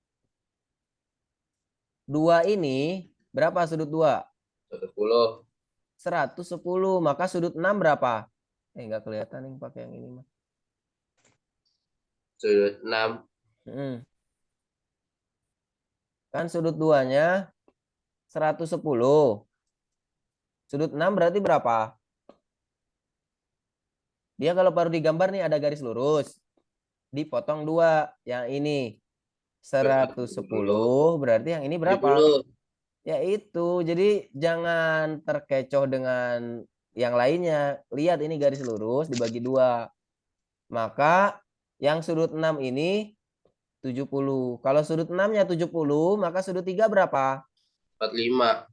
Speaker 1: 2 ini berapa sudut 2?
Speaker 2: 110.
Speaker 1: 110. Maka sudut 6 berapa? Enggak kelihatan nih pakai yang ini mah.
Speaker 2: Sudut 6.
Speaker 1: Kan sudut 2-nya 110. Sudut 6 berarti berapa? Dia kalau baru digambar nih ada garis lurus. Dipotong 2. Yang ini 110. Berarti yang ini berapa?
Speaker 2: 70.
Speaker 1: Ya itu. Jadi jangan terkecoh dengan yang lainnya. Lihat ini garis lurus dibagi 2. Maka yang sudut 6 ini 70. Kalau sudut 6-nya 70, maka sudut 3 berapa?
Speaker 2: 45.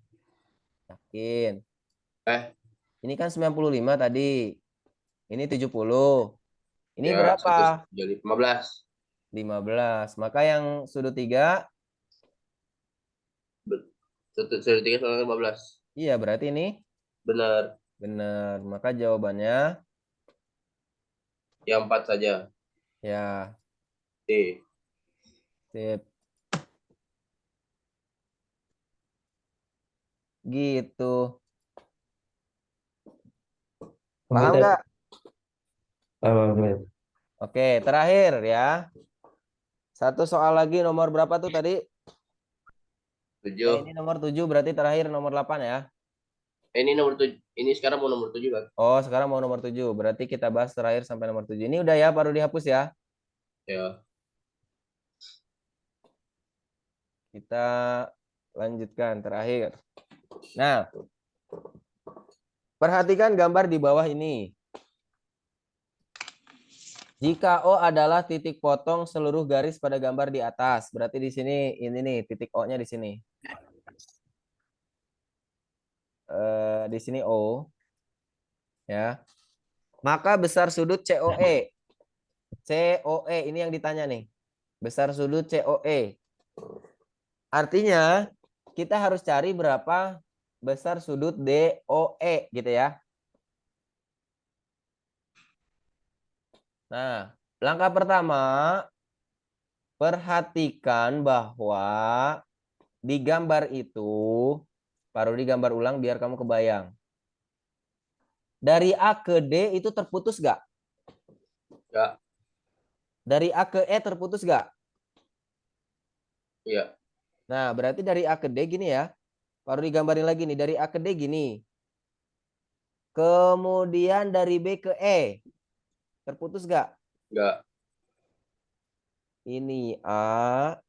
Speaker 1: Yakin. Ini kan 95 tadi. Ini 70. Ini
Speaker 2: Ya,
Speaker 1: berapa?
Speaker 2: jadi 15.
Speaker 1: 15. Maka yang sudut 3?
Speaker 2: Sudut 3 sama 15.
Speaker 1: Iya, berarti ini?
Speaker 2: Benar.
Speaker 1: Benar. Maka jawabannya?
Speaker 2: Yang 4 saja.
Speaker 1: Ya.
Speaker 2: D.
Speaker 1: Sip. Gitu. Paham nggak? Oke, terakhir ya. Satu soal lagi nomor berapa tuh tadi?
Speaker 2: 7.
Speaker 1: Ini nomor 7 berarti terakhir nomor 8 ya.
Speaker 2: Ini nomor 7. Ini sekarang mau nomor 7 kan?
Speaker 1: Oh, sekarang mau nomor 7. Berarti kita bahas terakhir sampai nomor 7. Ini udah ya, baru dihapus ya.
Speaker 2: Ya.
Speaker 1: Kita lanjutkan terakhir. Nah, perhatikan gambar di bawah ini. Jika O adalah titik potong seluruh garis pada gambar di atas, berarti di sini ini nih titik O-nya di sini. Di sini O, ya. Maka besar sudut COE. COE ini yang ditanya nih. Besar sudut COE. Artinya kita harus cari berapa besar sudut DOE gitu ya. Nah, langkah pertama, perhatikan bahwa di gambar itu, baru digambar ulang biar kamu kebayang. Dari A ke D itu terputus gak?
Speaker 2: Ya.
Speaker 1: Dari A ke E terputus gak?
Speaker 2: Iya.
Speaker 1: Nah, berarti dari A ke D gini ya. Baru digambarin lagi nih, dari A ke D gini. Kemudian dari B ke E. Terputus gak?
Speaker 2: Enggak.
Speaker 1: Ini A,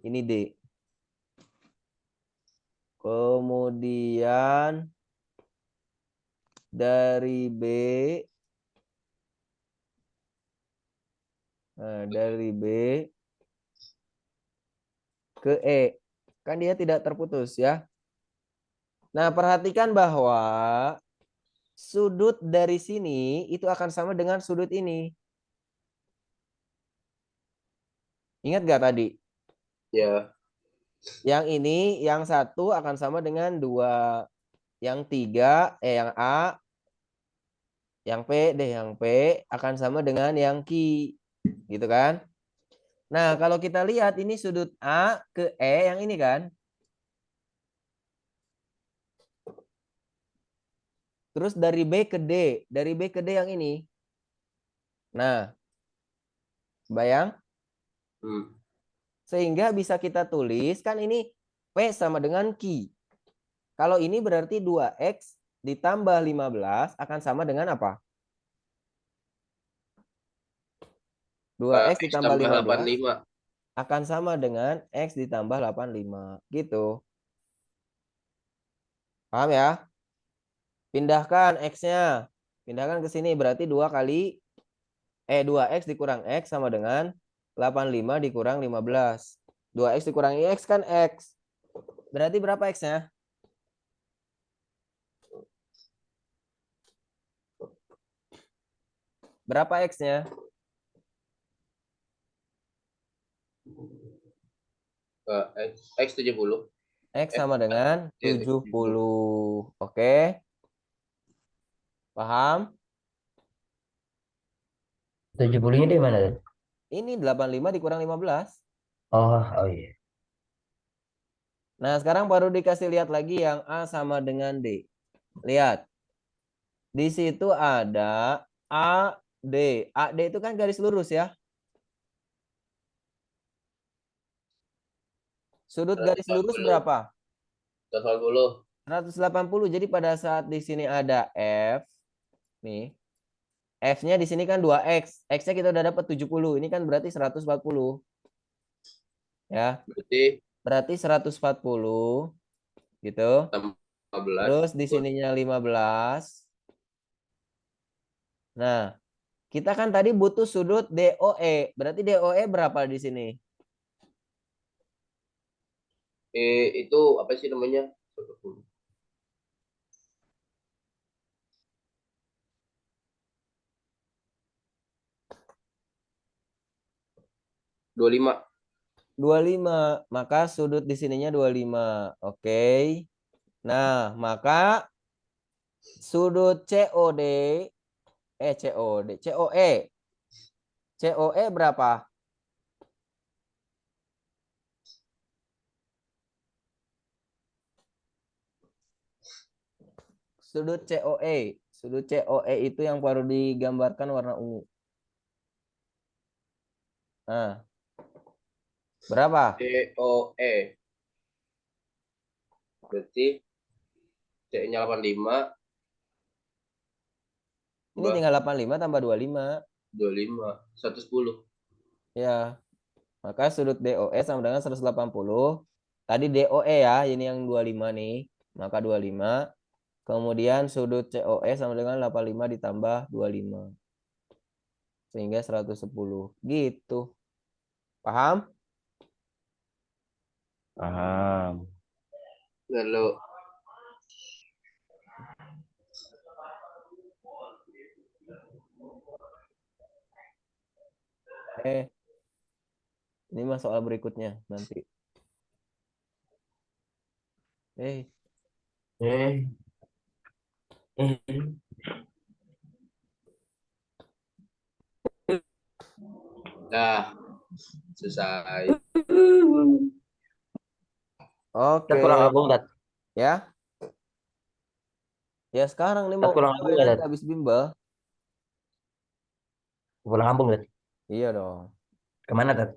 Speaker 1: ini D. Kemudian dari B, nah, dari B ke E. Kan dia tidak terputus ya. Nah, perhatikan bahwa sudut dari sini itu akan sama dengan sudut ini. Ingat gak tadi?
Speaker 2: Ya.
Speaker 1: Yang ini, yang satu akan sama dengan dua. Yang tiga, yang A, yang P, yang P akan sama dengan yang Q. Gitu kan? Nah, kalau kita lihat ini sudut A ke E yang ini kan. Terus dari B ke D. Dari B ke D yang ini. Nah, bayang? Sehingga bisa kita tulis kan ini P sama dengan Q. Kalau ini berarti 2X ditambah 15 akan sama dengan apa? 2X
Speaker 2: X
Speaker 1: ditambah
Speaker 2: tambah
Speaker 1: 15
Speaker 2: 85.
Speaker 1: akan sama dengan X ditambah 85. Gitu. Paham ya? Pindahkan X-nya. Pindahkan ke sini. Berarti 2X dikurang X sama dengan 85 dikurang 15. 2X dikurangi X kan X. Berarti berapa X-nya? Berapa X-nya?
Speaker 2: X 70.
Speaker 1: X sama dengan 70. Oke. Paham?
Speaker 5: 70-nya di mana?
Speaker 1: Ini 85 dikurang 15.
Speaker 5: Oh iya.
Speaker 1: Nah, sekarang baru dikasih lihat lagi yang A sama dengan D. Lihat. Di situ ada AD. AD itu kan garis lurus ya. Sudut garis lurus berapa?
Speaker 2: 180.
Speaker 1: 180. Jadi pada saat di sini ada F. Nih. F-nya di sini kan 2X. X-nya kita udah dapat 70. Ini kan berarti 140. Ya. Berarti 140. Gitu.
Speaker 2: 15.
Speaker 1: Terus di sininya 15. Nah, kita kan tadi butuh sudut DOE. Berarti DOE berapa di sini?
Speaker 2: Itu apa sih namanya? 25.
Speaker 1: 25. Maka sudut di sininya 25. Oke. Nah, maka sudut COD COE berapa? Sudut COE. Sudut COE itu yang baru digambarkan warna ungu. Nah, berapa?
Speaker 2: COE. Berarti C-nya 85.
Speaker 1: Ini tinggal 85 tambah 25.
Speaker 2: 25. 110.
Speaker 1: Ya, maka sudut DOE sama dengan 180. Tadi DOE ya, ini yang 25 nih. Maka 25. Kemudian sudut COE sama dengan 85 ditambah 25. Sehingga 110. Gitu. Paham?
Speaker 3: Paham.
Speaker 2: Lalu
Speaker 1: Ini mah soal berikutnya nanti. Eh,
Speaker 5: Eh. Eh.
Speaker 2: Nah, selesai.
Speaker 5: Tat
Speaker 1: oke.
Speaker 5: pulang kampung, Tat.
Speaker 1: Ya. Ya sekarang nih
Speaker 5: Tat
Speaker 1: mau
Speaker 5: pulang
Speaker 1: kemana
Speaker 5: kampung ya,
Speaker 1: nanti
Speaker 5: Tat.
Speaker 1: habis bimbel?
Speaker 5: Pulang kampung, Tat.
Speaker 1: Iya dong.
Speaker 5: Kemana, Tat?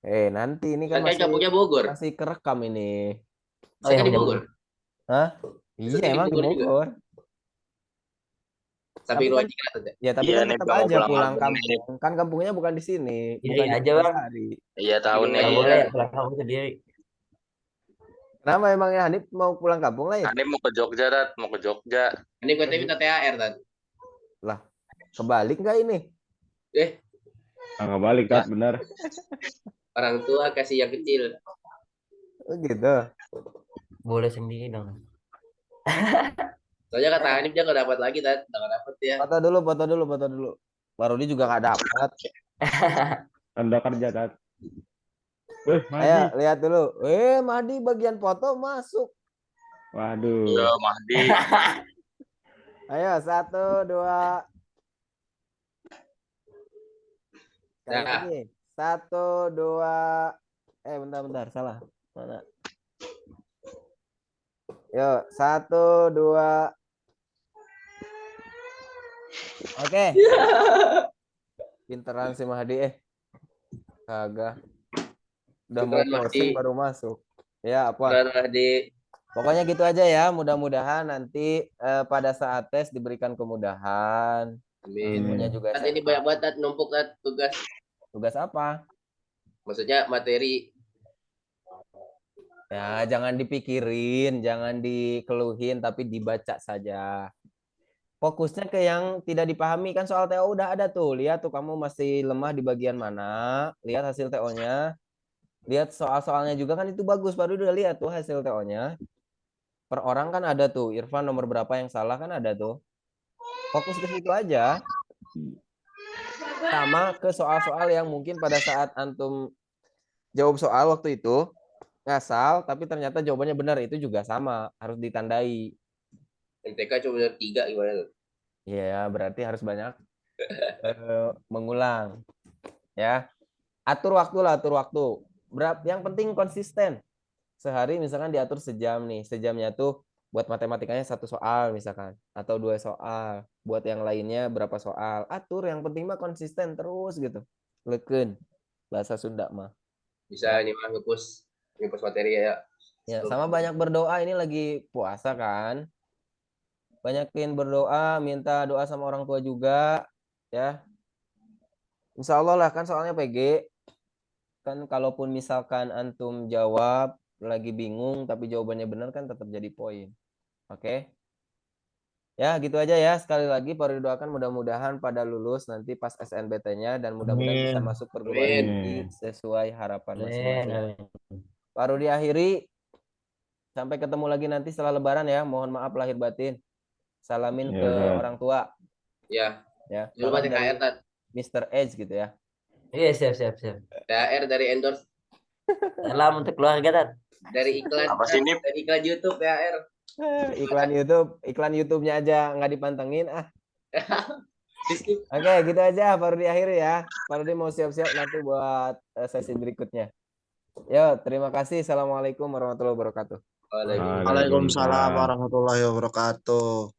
Speaker 1: Nanti ini kan
Speaker 2: Kan kampungnya Bogor.
Speaker 1: masih kerekam ini.
Speaker 5: Oh,
Speaker 2: Saya
Speaker 5: yang
Speaker 2: kan di
Speaker 5: punya
Speaker 2: Bogor.
Speaker 5: Bogor.
Speaker 1: Hah? Iya
Speaker 2: Maksudnya di
Speaker 1: emang ke
Speaker 2: Bogor juga.
Speaker 1: Bogor.
Speaker 2: Sampai
Speaker 1: Tapi kan
Speaker 2: Luanjingrat aja.
Speaker 1: ya tapi
Speaker 4: Iya
Speaker 1: kan
Speaker 4: nih
Speaker 1: tetap
Speaker 4: Bang, mau
Speaker 1: aja
Speaker 4: pulang
Speaker 1: pulang
Speaker 4: kampung nih.
Speaker 1: kampung. Kan kampungnya bukan di sini,
Speaker 5: Iya,
Speaker 1: bukan
Speaker 5: iya
Speaker 1: di
Speaker 5: aja, Bang.
Speaker 1: Sari.
Speaker 4: Iya tahu
Speaker 2: Di
Speaker 4: nih.
Speaker 5: Kalau
Speaker 2: Luanjingrat.
Speaker 5: boleh ya pulang kampung sendiri.
Speaker 1: Kenapa emangnya Hanif mau pulang kampung lah ya?
Speaker 4: Aneh mau ke Jogja, Tat. Mau ke Jogja.
Speaker 2: Ini gue minta THR tadi.
Speaker 1: Lah, kebalik nggak ini?
Speaker 2: Eh,
Speaker 3: Angka balik Tat, bener.
Speaker 2: orang tua kasih yang kecil.
Speaker 1: Oh gitu.
Speaker 5: Boleh sendiri dong.
Speaker 2: Soalnya kata Hanif dia nggak dapat lagi tadi, nggak dapat ya.
Speaker 1: Foto dulu, foto dulu, foto dulu. Baru dia juga nggak dapat.
Speaker 3: Tanda kerja Tat. Wih,
Speaker 1: Ayo
Speaker 3: Mahdi.
Speaker 1: lihat dulu. Mahdi bagian foto masuk.
Speaker 3: Waduh.
Speaker 4: Iya, Mahdi.
Speaker 1: Ayo 1, 2. Sekali
Speaker 2: Nah.
Speaker 1: lagi. 1, 2. Bentar, salah. Mana? Yuk, 1, 2. Oke. Pinteran si Mahdi kagak. Udah mau
Speaker 2: Pinteran
Speaker 1: closing
Speaker 2: Mahdi.
Speaker 1: baru masuk. Ya, apa?
Speaker 2: Pernah di
Speaker 1: Pokoknya gitu aja ya. Mudah-mudahan nanti pada saat tes diberikan kemudahan.
Speaker 2: Amin.
Speaker 1: Ilmunya juga
Speaker 2: Tat ini
Speaker 1: sehat.
Speaker 2: banyak banget Tat, numpuk Tat, tugas.
Speaker 1: Tugas apa?
Speaker 2: Maksudnya materi.
Speaker 1: Ya, jangan dipikirin, jangan dikeluhin, tapi dibaca saja. Fokusnya ke yang tidak dipahami, kan soal TO udah ada tuh. Lihat tuh kamu masih lemah di bagian mana. Lihat hasil TO-nya. Lihat soal-soalnya juga kan itu bagus. Baru udah lihat tuh hasil TO-nya. Per orang kan ada tuh. Irfan nomor berapa yang salah kan ada tuh. Fokus ke situ aja. Sama ke soal-soal yang mungkin pada saat antum jawab soal waktu itu ngasal, tapi ternyata jawabannya benar, itu juga sama, harus ditandai.
Speaker 2: MTK cuma ada 3 gimana tuh?
Speaker 1: Iya, berarti harus banyak mengulang. Ya, atur waktu lah, atur waktu. Yang penting konsisten. Sehari misalkan diatur sejam nih, sejamnya tuh buat matematikanya 1 soal misalkan, atau 2 soal. Buat yang lainnya berapa soal. Atur, yang penting mah konsisten terus gitu. Leken, bahasa Sunda mah.
Speaker 2: Bisa nih mah ngepus materi ya.
Speaker 1: Ya, sama banyak berdoa, ini lagi puasa kan. Banyakin berdoa, minta doa sama orang tua juga, ya. Insya Allah lah, kan soalnya PG. Kan kalaupun misalkan antum jawab, lagi bingung, tapi jawabannya benar kan tetap jadi poin. Oke? Ya, gitu aja ya. Sekali lagi, baru didoakan mudah-mudahan pada lulus nanti pas SNBT-nya, dan mudah-mudahan bisa
Speaker 5: Amin.
Speaker 1: masuk perguruan
Speaker 2: Amin.
Speaker 1: tinggi sesuai harapan
Speaker 5: Amin.
Speaker 1: masing-masing.
Speaker 5: Amin.
Speaker 1: Baru diakhiri, sampai ketemu lagi nanti setelah Lebaran ya. Mohon maaf lahir batin. Salamin
Speaker 3: Ya,
Speaker 1: ke
Speaker 3: Tat.
Speaker 1: orang tua.
Speaker 2: Ya.
Speaker 1: Ya,
Speaker 2: Jangan lupa
Speaker 1: salam dari
Speaker 2: THR Tat.
Speaker 1: Mr. Edge gitu ya.
Speaker 5: Iya, siap.
Speaker 2: THR dari endorse
Speaker 5: Salam untuk keluarga, Tat.
Speaker 2: dari iklan
Speaker 4: Apa sih, Nip?
Speaker 2: dari iklan YouTube THR.
Speaker 1: Iklan YouTube-nya aja nggak dipantengin.
Speaker 2: Di-skip.
Speaker 1: Oke, gitu aja baru diakhiri ya. Baru dia mau siap-siap nanti buat sesi berikutnya. Yo, terima kasih. Assalamualaikum warahmatullahi wabarakatuh.
Speaker 2: Waalaikumsalam.
Speaker 3: Waalaikumsalam.
Speaker 6: Waalaikumsalam warahmatullahi wabarakatuh.